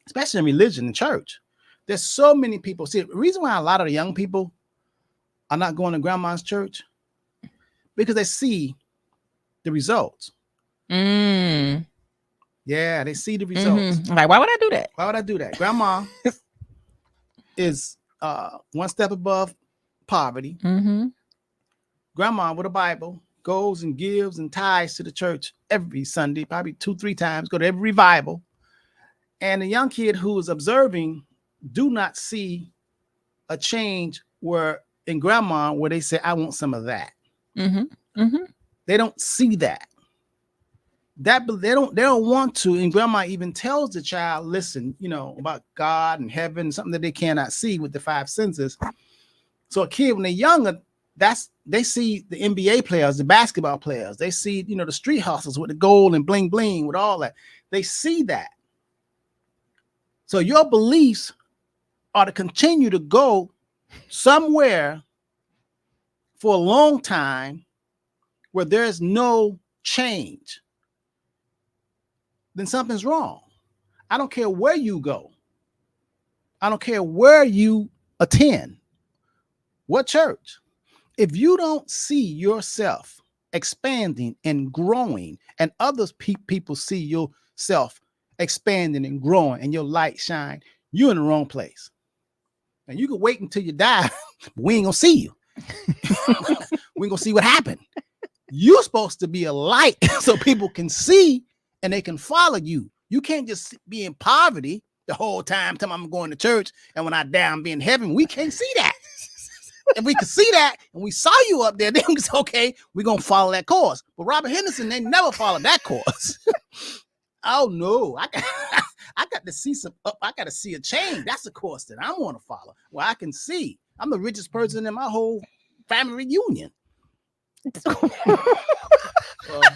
especially in religion and church, there's so many people. See, the reason why a lot of the young people are not going to grandma's church, because they see the results. Mm. Yeah, they see the results. Mhm. Like, why would I do that? Why would I do that? Grandma is one step above poverty. Mm-hmm. Grandma with a Bible goes and gives and tithes to the church every Sunday, probably 2-3 times, go to every revival. And the young kid who is observing do not see a change where in grandma where they say, I want some of that. Mm-hmm. Mm-hmm. They don't see that. They don't want to. And grandma even tells the child, listen, about God and heaven, something that they cannot see with the 5 senses. So a kid, when they're younger, they see the NBA players, the basketball players. They see, the street hustles with the gold and bling bling with all that. They see that. So your beliefs are to continue to go somewhere for a long time where there's no change. Then something's wrong. I don't care where you go. I don't care where you attend, what church. If you don't see yourself expanding and growing, and others people see yourself expanding and growing, and your light shine, you're in the wrong place. And you can wait until you die, but we ain't gonna see you. We ain't gonna see what happened. You're supposed to be a light so people can see and they can follow you. You can't just be in poverty the whole time I'm going to church, and when I die, I'm being in heaven. We can't see that. If we could see that and we saw you up there, then it's okay, we're gonna follow that course. But Robert Henderson, they never followed that course. Oh no, I got to see I got to see a change. That's the course that I want to follow, where I can see I'm the richest person in my whole family reunion. What?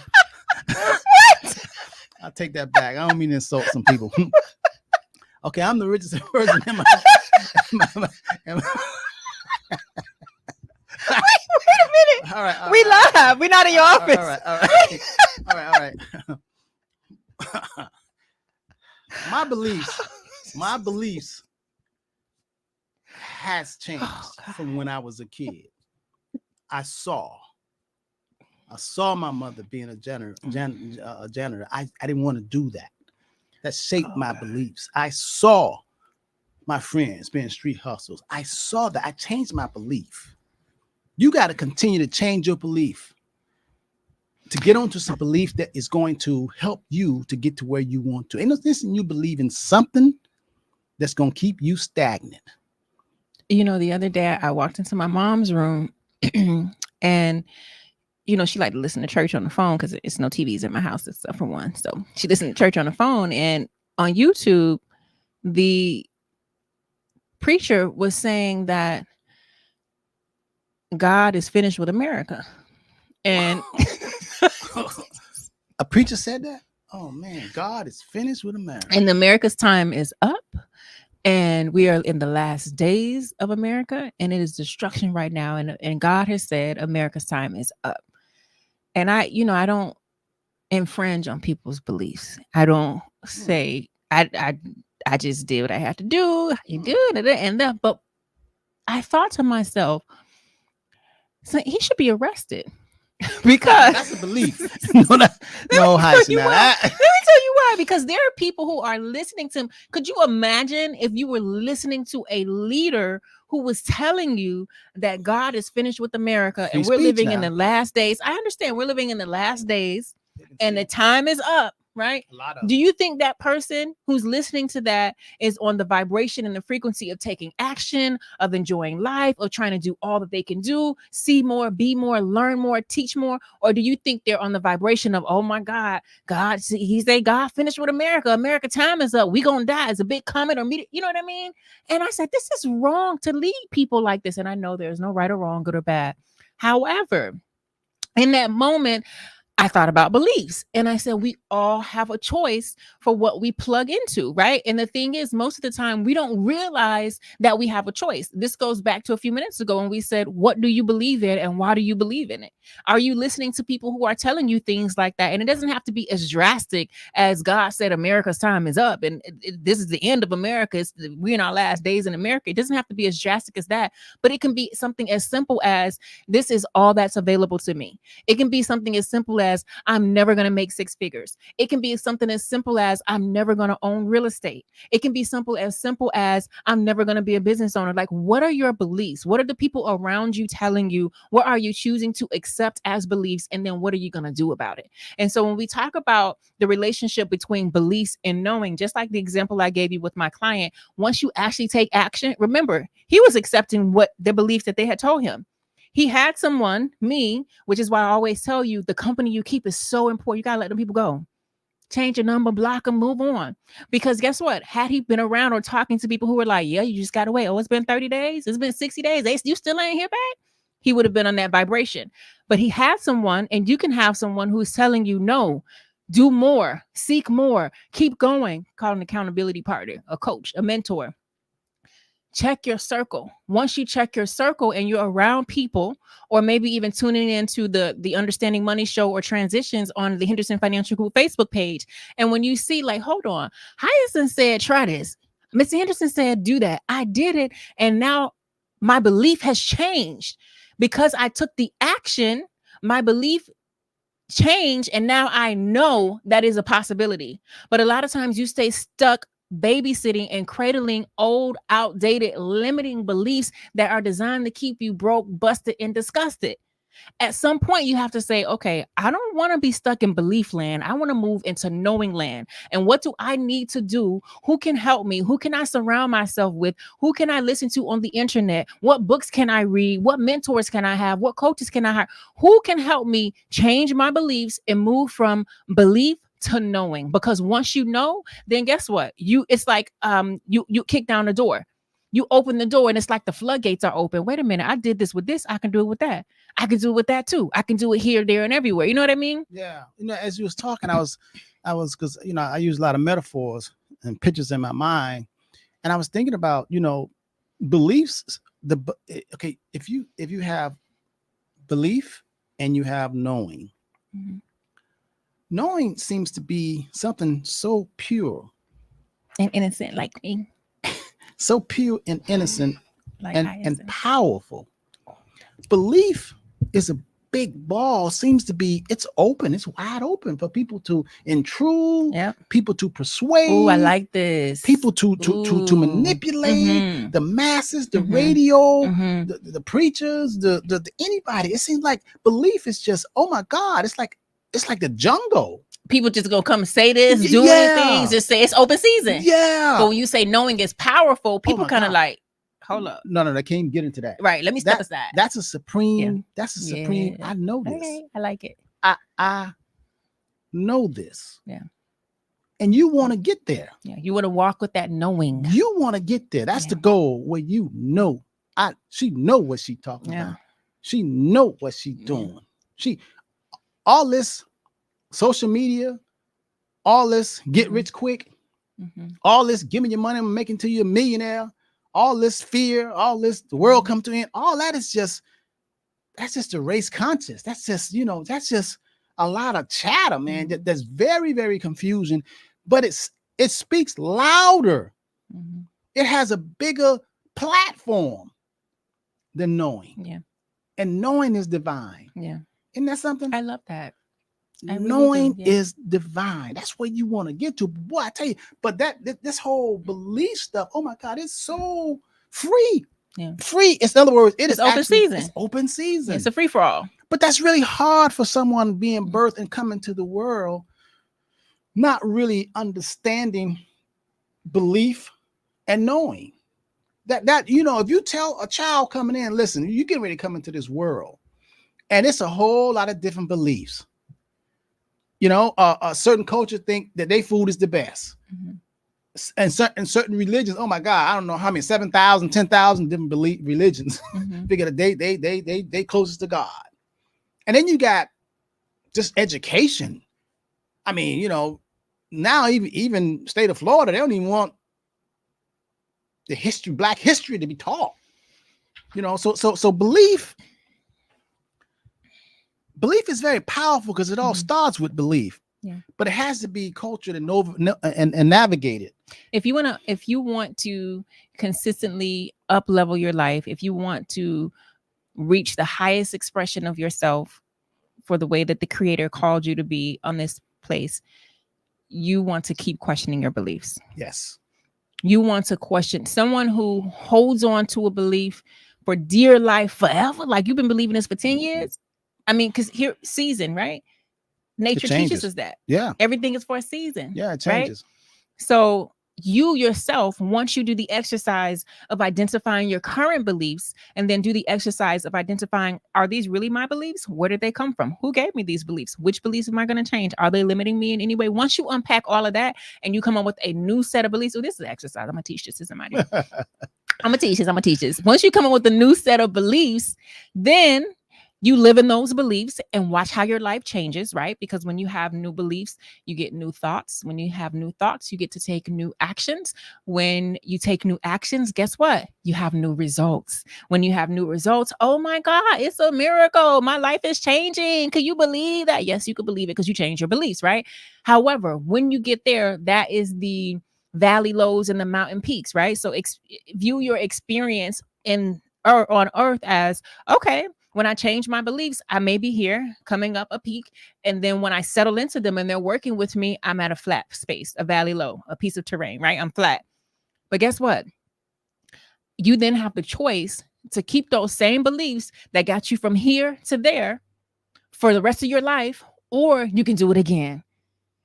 I'll take that back. I don't mean to insult some people. Okay, I'm the richest person in my Wait a minute. All right. We live. We're not in your office. All right. My beliefs has changed from when I was a kid. I saw my mother being a janitor. I didn't want to do that. That shaped my beliefs. I saw my friends being street hustles. I saw that. I changed my belief. You got to continue to change your belief to get onto some belief that is going to help you to get to where you want to. Ain't no sense in you believe in something that's going to keep you stagnant. The other day I walked into my mom's room and she liked to listen to church on the phone because it's no TVs in my house, except for one. So she listened to church on the phone, and on YouTube, the preacher was saying that God is finished with America. And A preacher said that? Oh man, God is finished with America. and America's time is up. And we are in the last days of America, and it is destruction right now. And God has said America's time is up. And I don't infringe on people's beliefs. I don't say I just did what I had to do. You do it, and that. But I thought to myself, so he should be arrested because That's a belief. No, no, tell you Heisman. why. Let me tell you why. Because there are people who are listening to him. Could you imagine if you were listening to a leader who was telling you that God is finished with America and Free we're speech living in now. the last days? I understand we're living in the last days and the time is up, right? a lot of Do you think that person who's listening to that is on the vibration and the frequency of taking action, of enjoying life, of trying to do all that they can do, see more, be more, learn more, teach more? Or do you think they're on the vibration of, oh my God, he said God finished with America. America time is up. We gonna die. It's a big comet or meteor. You know what I mean? And I said, this is wrong to lead people like this. And I know there's no right or wrong, good or bad. However, in that moment, I thought about beliefs and I said, we all have a choice for what we plug into, right? And the thing is, most of the time, we don't realize that we have a choice. This goes back to a few minutes ago when we said, what do you believe in and why do you believe in it? Are you listening to people who are telling you things like that? And it doesn't have to be as drastic as God said, America's time is up and this is the end of America. We're in our last days in America. It doesn't have to be as drastic as that, but it can be something as simple as this is all that's available to me. It can be something as simple as I'm never going to make six figures. It can be something as simple as I'm never going to own real estate. It can be simple as I'm never going to be a business owner. Like, what are your beliefs? What are the people around you telling you? What are you choosing to accept as beliefs? And then what are you going to do about it? And so when we talk about the relationship between beliefs and knowing, just like the example I gave you with my client, once you actually take action, remember, he was accepting what the beliefs that they had told him. He had someone, me, which is why I always tell you the company you keep is so important. You got to let them people go. Change your number, block them, move on. Because guess what? Had he been around or talking to people who were like, yeah, you just got to wait. Oh, it's been 30 days. It's been 60 days. You still ain't here back? He would have been on that vibration. But he had someone, and you can have someone who's telling you, no, do more, seek more, keep going. Call an accountability partner, a coach, a mentor. Check your circle. Once you check your circle and you're around people, or maybe even tuning into the Understanding Money show or transitions on the Henderson Financial Group Facebook page. And when you see like, hold on, Hyacinth said, try this. Mr. Henderson said, do that. I did it. And now my belief has changed because I took the action. My belief changed. And now I know that is a possibility. But a lot of times you stay stuck babysitting and cradling old, outdated, limiting beliefs that are designed to keep you broke, busted, and disgusted. At some point, you have to say, okay, I don't want to be stuck in belief land. I want to move into knowing land. And what do I need to do? Who can help me? Who can I surround myself with? Who can I listen to on the internet? What books can I read? What mentors can I have? What coaches can I hire? Who can help me change my beliefs and move from belief to knowing? Because once you know, then guess what? It's like you kick down the door. You open the door and it's like the floodgates are open. Wait a minute, I did this with this. I can do it with that. I can do it with that too. I can do it here, there, and everywhere. You know what I mean? Yeah. As you was talking, I was because I use a lot of metaphors and pictures in my mind, and I was thinking about beliefs. Okay, if you have belief and you have knowing. Mm-hmm. Knowing seems to be something so pure and innocent, like me. So pure and innocent, like and powerful. Belief is a big ball. Seems to be it's open. It's wide open for people to intrude. Yep. People to persuade. Oh, I like this. People to manipulate the masses, the radio, the preachers, the anybody. It seems like belief is just, oh my God, it's like the jungle. People just gonna come say this, do anything, just say it's open season. Yeah. But when you say knowing is powerful, people kind of like, hold up. No, I can't even get into that. Right. Let me step aside. That's a supreme. Yeah. That's a supreme. Yeah. I know this. Okay, I like it. I know this. Yeah. And you want to get there. Yeah. You want to walk with that knowing. You want to get there. That's the goal. Where she know what she talking about. She know what she Yeah. doing. She all this social media, all this get Mhm. rich quick, Mhm. all this give me your money, I'm making to you a millionaire, all this fear, all this the world Mhm. come to an end, all that is just that's just a race conscious. That's just, that's just a lot of chatter, man. Mhm. That's very, very confusing, but it speaks louder. Mhm. It has a bigger platform than knowing. Yeah. And knowing is divine. Yeah. Isn't that something? I love that. I really do. Knowing Yeah. is divine. That's where you want to get to. Boy, I tell you, but this whole belief stuff, oh my God, it's so free. Yeah. Free. It's, in other words, It's open season. It's open season. Yeah, it's a free for all. But that's really hard for someone being birthed and coming to the world, not really understanding belief and knowing. That if you tell a child coming in, listen, you get ready to come into this world, and it's a whole lot of different beliefs. A certain culture think that their food is the best. Mhm. And certain religions, oh my God, I don't know how many 7,000, 10,000 different religions. Mhm. Figure that they closest to God. And then you got just education. I mean, now even state of Florida, they don't even want the Black history to be taught. So belief is very powerful because it all Mhm. starts with belief. Yeah. But it has to be cultured and navigated. If you want to consistently up level your life, if you want to reach the highest expression of yourself for the way that the creator called you to be on this place, you want to keep questioning your beliefs. Yes. You want to question someone who holds on to a belief for dear life forever. Like you've been believing this for 10 years. I mean, because here, season, right? Nature teaches us that. Yeah. Everything is for a season. Yeah, it right? changes. So you yourself, once you do the exercise of identifying your current beliefs and then do the exercise of identifying, are these really my beliefs? Where did they come from? Who gave me these beliefs? Which beliefs am I going to change? Are they limiting me in any way? Once you unpack all of that and you come up with a new set of beliefs, this is an exercise. I'm going to teach this to somebody. I'm going to teach this. Once you come up with a new set of beliefs, then you live in those beliefs and watch how your life changes, right? Because when you have new beliefs, you get new thoughts. When you have new thoughts, you get to take new actions. When you take new actions, guess what? You have new results. When you have new results, oh my God, it's a miracle. My life is changing. Can you believe that? Yes, you can believe it because you changed your beliefs, right? However, when you get there, that is the valley lows and the mountain peaks, right? So view your experience on earth as, okay, when I change my beliefs, I may be here coming up a peak. And then when I settle into them and they're working with me, I'm at a flat space, a valley low, a piece of terrain, right? I'm flat. But guess what? You then have the choice to keep those same beliefs that got you from here to there for the rest of your life, or you can do it again.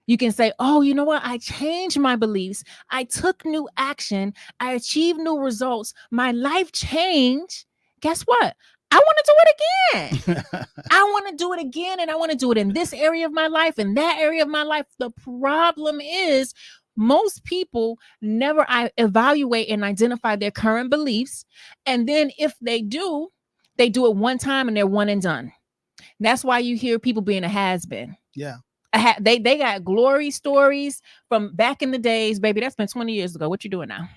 You can say, oh, you know what? I changed my beliefs. I took new action. I achieved new results. My life changed. Guess what? I want to do it again. I want to do it again. And I want to do it in this area of my life and that area of my life. The problem is most people never evaluate and identify their current beliefs. And then if they do it one time and they're one and done. That's why you hear people being a has-been. Yeah. They got glory stories from back in the days, baby. That's been 20 years ago. What you doing now?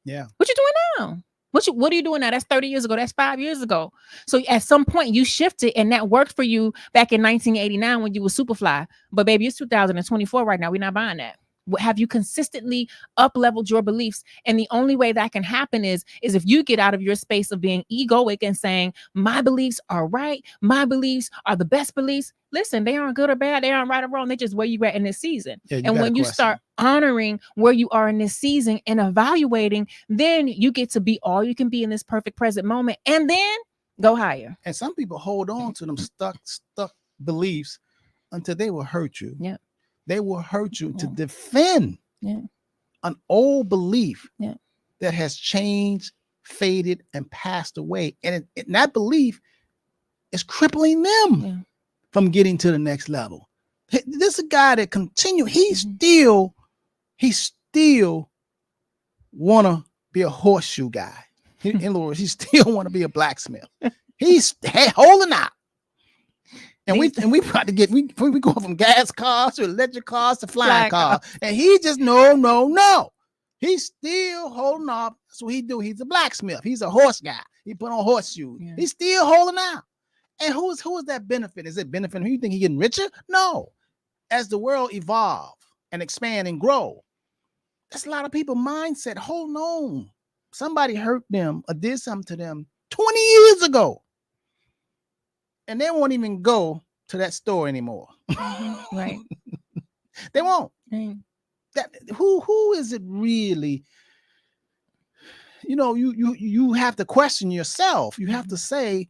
Yeah. What you doing now? What are you doing now? That's 30 years ago. That's 5 years ago. So at some point you shifted and that worked for you back in 1989 when you were Superfly. But baby, it's 2024 right now. We're not buying that. Have you consistently up-leveled your beliefs? And the only way that can happen is if you get out of your space of being egoic and saying, my beliefs are right. My beliefs are the best beliefs. Listen, they aren't good or bad. They aren't right or wrong. They're just where you at in this season. Yeah, and when you start honoring where you are in this season and evaluating, then you get to be all you can be in this perfect present moment. And then go higher. And some people hold on to them stuck beliefs until they will hurt you. Yeah. They will hurt you to defend an old belief that has changed, faded, and passed away. And that belief is crippling them from getting to the next level. This is a guy that he still want to be a horseshoe guy. In other words, he still want to be a blacksmith. He's holding out. And These- we about to get we go from gas cars to electric cars to flying Flying cars. And he just no. He's still holding off. That's what he do. He's a blacksmith. He's a horse guy. He put on horseshoes. Yeah. He's still holding out. And who is that benefit? Is it benefiting him? You think he getting richer? No. As the world evolve and expand and grow, that's a lot of people mindset. Hold on. Somebody hurt them or did something to them 20 years ago. And they won't even go to that store anymore. Right. They won't. Right. That who is it really? You have to question yourself. You have to say,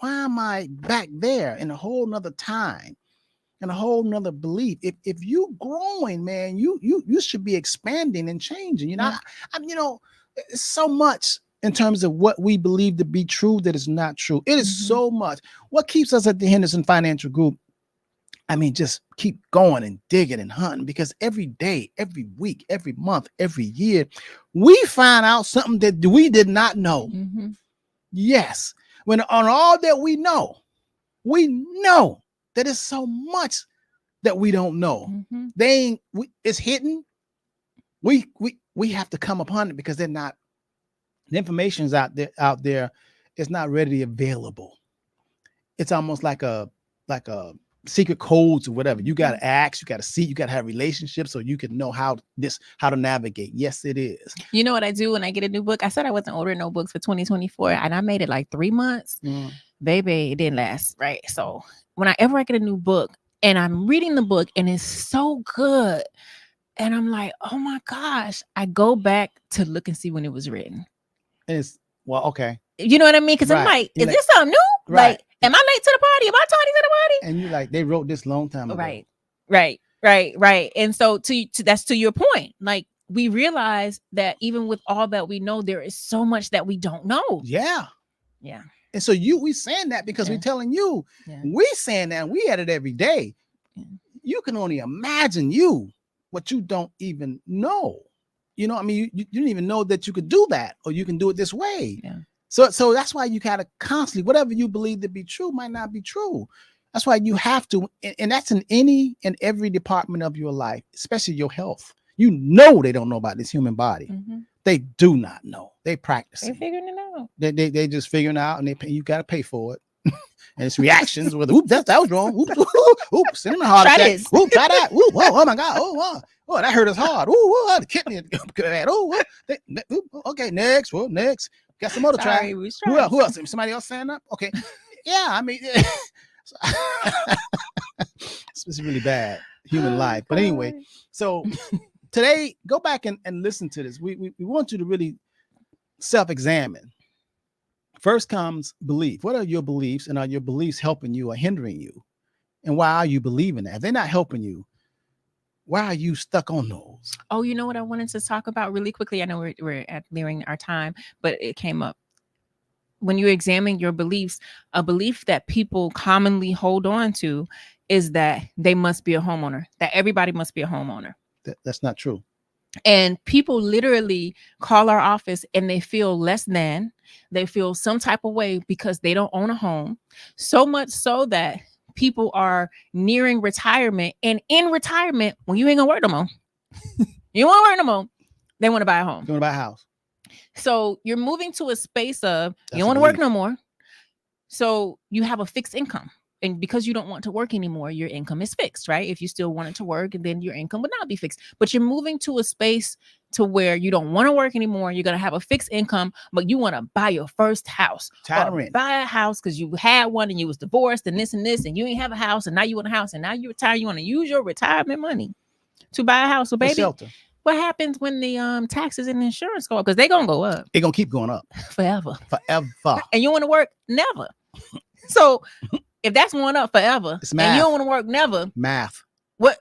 why am I back there in a whole nother time and a whole nother belief? If you growing, man, you should be expanding and changing. Yeah. It's so much in terms of what we believe to be true that is not true. It is so much. What keeps us at the Henderson Financial Group? I mean, just keep going and digging and hunting, because every day, every week, every month, every year, we find out something that we did not know. Mhm. Yes. When on all that we know that it's so much that we don't know. Mhm. It's hidden. We have to come upon it because they're not. The information's out there. It's not readily available. It's almost like a secret codes or whatever. You got to ask, you got to see, you got to have relationships so you can know how to navigate. Yes, it is. You know what I do when I get a new book? I said I wasn't ordering no books for 2024, and I made it like 3 months. Baby, it didn't last, right? So whenever I get a new book and I'm reading the book and it's so good, and I'm like, oh my gosh, I go back to look and see when it was written. And it's okay. You know what I mean? Because I'm Right. like, is You're this something new? Right. Like, am I late to the party? Am I tardy to the party? And you're like, they wrote this long time ago. Right. And so that's to your point. Like, we realize that even with all that we know, there is so much that we don't know. Yeah. Yeah. And so we saying that because Yeah. we're telling you, Yeah. we saying that, and we at it every day. Yeah. You can only imagine what you don't even know. You know, I mean, you didn't even know that you could do that, or you can do it this way. Yeah. So that's why you gotta constantly, whatever you believe to be true might not be true. That's why you have to, and that's in any and every department of your life, especially your health. You know they don't know about this human body. Mhm. They do not know. They practice. They're figuring it out. They just figuring out, and you gotta pay for it. And it's reactions with that was wrong. Oops, send him a heart Try attack. this. Oops, try that. Ooh, oh my God. Oh, that hurt us hard. The kidney. Okay, next. Well, next. Got some more to try. Sorry, we was Who trying. else? Somebody else stand up? Okay. Yeah, I mean, it's really bad human life. But anyway, so today, go back and listen to this. We want you to really self-examine. First comes belief. What are your beliefs, and are your beliefs helping you or hindering you? And why are you believing that? If they're not helping you, why are you stuck on those? Oh, you know what I wanted to talk about really quickly? I know we're nearing our time, but it came up. When you examine your beliefs, a belief that people commonly hold on to is that they must be a homeowner, that everybody must be a homeowner. That's not true. And people literally call our office and they feel less than, they feel some type of way because they don't own a home. So much so that people are nearing retirement, and in retirement, when you ain't gonna work no more, you won't work no more, they want to buy a home. You want to buy a house. So you're moving to a space of That's you don't want to work belief. no more. So you have a fixed income. And because you don't want to work anymore, your income is fixed, right? If you still wanted to work, and then your income would not be fixed. But you're moving to a space to where you don't want to work anymore. You're going to have a fixed income, but you want to buy your first house. Tired Or rent. buy a house because you had one and you was divorced and this, and you ain't have a house, and now you want a house, and now you retire. You want to use your retirement money to buy a house. So For baby, shelter. what happens when the taxes and insurance go up? Because they're going to go up They're going to keep going up forever. forever. And you want to work? Never. So if that's going up forever, It's and math. you don't want to work never, Math. what?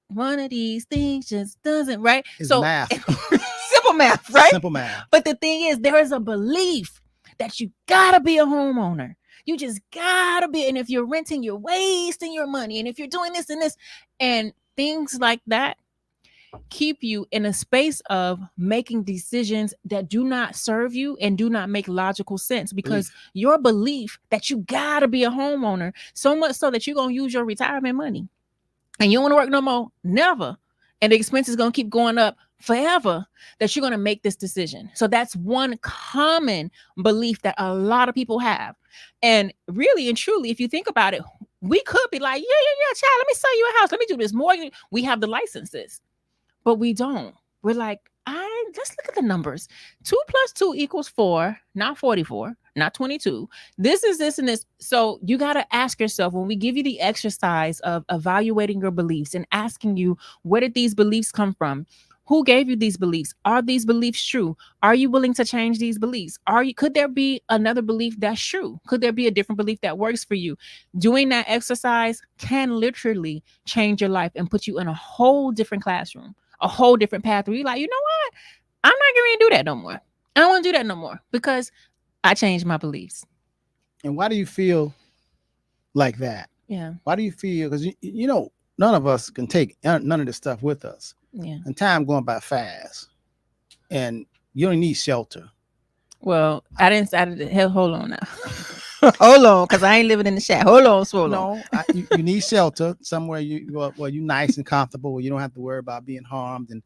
One of these things just doesn't, right? It's So math. simple math, right? Simple math. But the thing is, there is a belief that you gotta be a homeowner. You just gotta be. And if you're renting, you're wasting your money. And if you're doing this and this and things like that, keep you in a space of making decisions that do not serve you and do not make logical sense, because your belief that you gotta be a homeowner, so much so that you're gonna use your retirement money and you don't want to work no more, never, and the expense is gonna keep going up forever, that you're gonna make this decision. So that's one common belief that a lot of people have. And really and truly, if you think about it, we could be like, yeah, child, let me sell you a house, let me do this more. We have the licenses, but we don't. We're like, let's look at the numbers. 2 + 2 = 4, not 44, not 22. This is this and this. So you got to ask yourself, when we give you the exercise of evaluating your beliefs and asking you, where did these beliefs come from? Who gave you these beliefs? Are these beliefs true? Are you willing to change these beliefs? Could there be another belief that's true? Could there be a different belief that works for you? Doing that exercise can literally change your life and put you in a whole different classroom, a whole different path, where you're like, you know what? I'm not going to do that no more. I don't want to do that no more, because I changed my beliefs. And why do you feel like that? Yeah. Why do you feel? Because you know, none of us can take none of this stuff with us. Yeah. And time going by fast, and you don't need shelter. Well, I didn't. Hold on now. Hold on, because I ain't living in the shack. Hold on, No, you need shelter somewhere you nice and comfortable, where you don't have to worry about being harmed and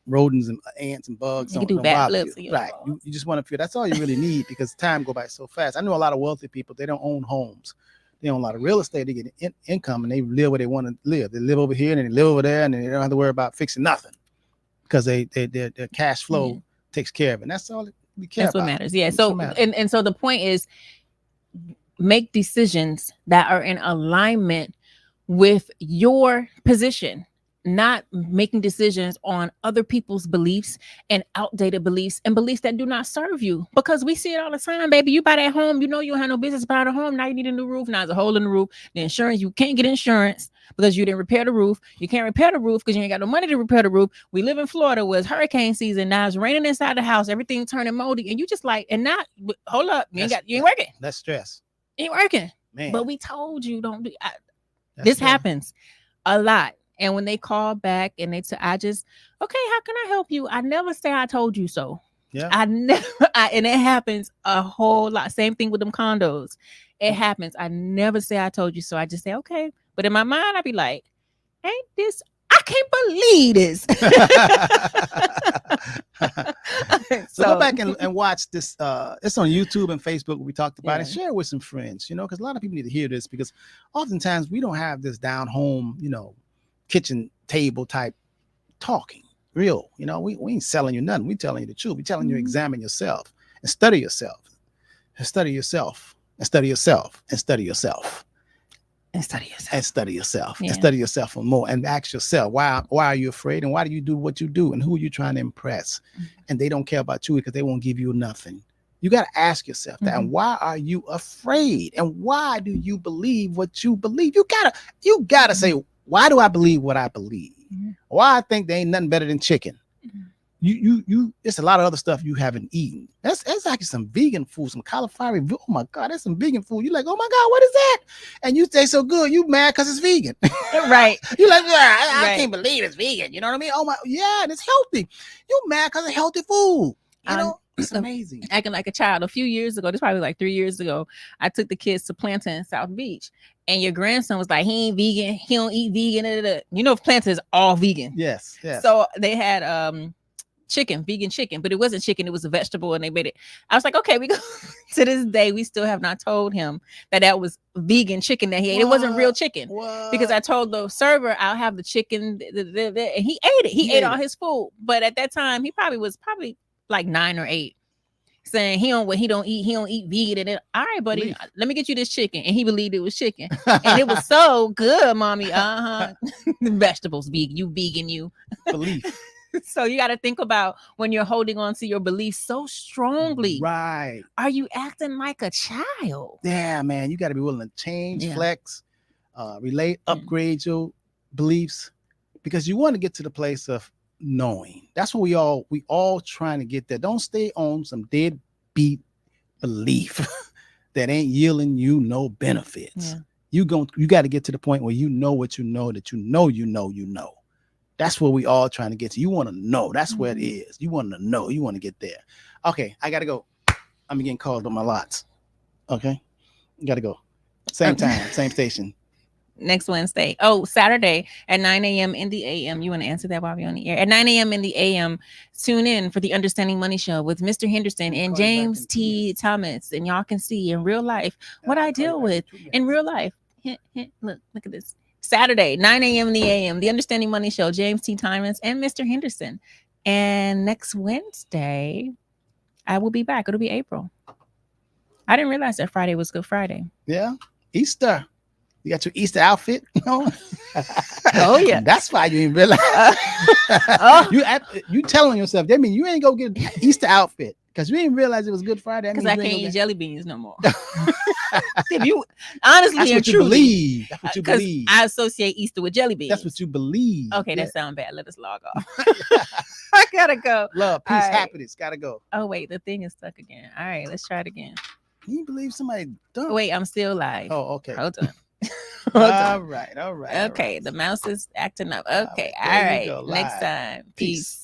rodents and ants and bugs. You can do backflips. Right. You just want to feel, that's all you really need, because time go by so fast. I know a lot of wealthy people, they don't own homes. They own a lot of real estate. They get income and they live where they want to live. They live over here and they live over there, and they don't have to worry about fixing nothing, because their cash flow takes care of it. And that's all we care about. That's what matters. Yeah. So and so the point is, make decisions that are in alignment with your position, not making decisions on other people's beliefs and outdated beliefs and beliefs that do not serve you. Because we see it all the time, baby. You buy that home, you know you don't have no business buying a home. Now you need a new roof. Now there's a hole in the roof. The insurance, you can't get insurance because you didn't repair the roof. You can't repair the roof because you ain't got no money to repair the roof. We live in Florida where it's hurricane season. Now it's raining inside the house. Everything turning moldy. And you just like, and not, hold up. You ain't working. That's stress. You ain't working. Man. But we told you don't do this. Happens a lot. And when they call back and okay, how can I help you? I never say I told you so. Yeah. And it happens a whole lot. Same thing with them condos. It happens. I never say I told you so. I just say, okay. But in my mind, I'd be like, ain't this, I can't believe this. So go back and watch this. It's on YouTube and Facebook. We talked about it. Share it with some friends, because a lot of people need to hear this, because oftentimes we don't have this down home, kitchen table type talking. Real, we ain't selling you nothing. We telling you the truth. We telling you examine yourself and study yourself, and study yourself, and study yourself, and study yourself, and study yourself, and study yourself, and study yourself for more, and ask yourself, why are you afraid, and why do you do what you do, and who are you trying to impress? And they don't care about you because they won't give you nothing. You got to ask yourself that. And why are you afraid? And why do you believe what you believe? You gotta say, why do I believe what I believe? Why I think there ain't nothing better than chicken. It's a lot of other stuff you haven't eaten. That's actually some vegan food, some cauliflower. Oh my God, that's some vegan food. You're like, oh my God, what is that? And you say so good, you mad because it's vegan. Right. You're like, I can't believe it's vegan. You know what I mean? Oh my, yeah, and it's healthy. You mad because it's healthy food. It's amazing. Acting like a child. A few years ago, this probably like 3 years ago, I took the kids to Planta in South Beach, and your grandson was like, he ain't vegan, he don't eat vegan. Planta is all vegan. Yes. So they had vegan chicken, but it wasn't chicken, it was a vegetable, and they made it. I was like, okay, we go. To this day, we still have not told him that was vegan chicken that he ate. It wasn't real chicken. Because I told the server, I'll have the chicken, and he ate it. He ate all his food, but at that time, he was probably like 9 or 8, saying he don't eat vegan. And then, all right, buddy, let me get you this chicken. And he believed it was chicken, and it was so good, mommy. Vegetables, vegan, you belief. So you got to think about when you're holding on to your beliefs so strongly. Right? Are you acting like a child? Yeah, man. You got to be willing to change, flex, relate, upgrade your beliefs, because you want to get to the place of knowing. That's what we all trying to get there. Don't stay on some deadbeat belief that ain't yielding you no benefits. You got to get to the point where you know what you know, that you know. That's where we all trying to get to. You want to know. That's where it is. You want to know. You want to get there. Okay, I gotta go. I'm getting called on my lots. Okay, gotta go. Same time, same station. Next Wednesday. Oh, Saturday at 9 a.m. in the AM. You want to answer that while we're on the air? At 9 a.m. in the AM, tune in for the Understanding Money Show with Mr. Henderson and James T. Thomas. And y'all can see in real life what I deal with in real life. Hint, hint. Look at this. Saturday, 9 a.m. in the AM, the Understanding Money Show, James T. Thomas and Mr. Henderson. And next Wednesday, I will be back. It'll be April. I didn't realize that Friday was Good Friday. Yeah, Easter. You got your Easter outfit? No. Oh yeah, that's why you didn't realize. You telling yourself that means you ain't go get an Easter outfit because you didn't realize it was Good Friday. Because I can't eat jelly beans no more. If you honestly that's and what you truly believe. That's what you believe. I associate Easter with jelly beans. That's what you believe. Okay, that sounds bad. Let us log off. I gotta go. Love, peace, happiness. Gotta go. Oh wait, the thing is stuck again. All right, let's try it again. Can you believe somebody done? Wait, I'm still live. Oh, okay. Hold on. All right. Okay, the mouse is acting up. Okay, all right. Next time. Peace.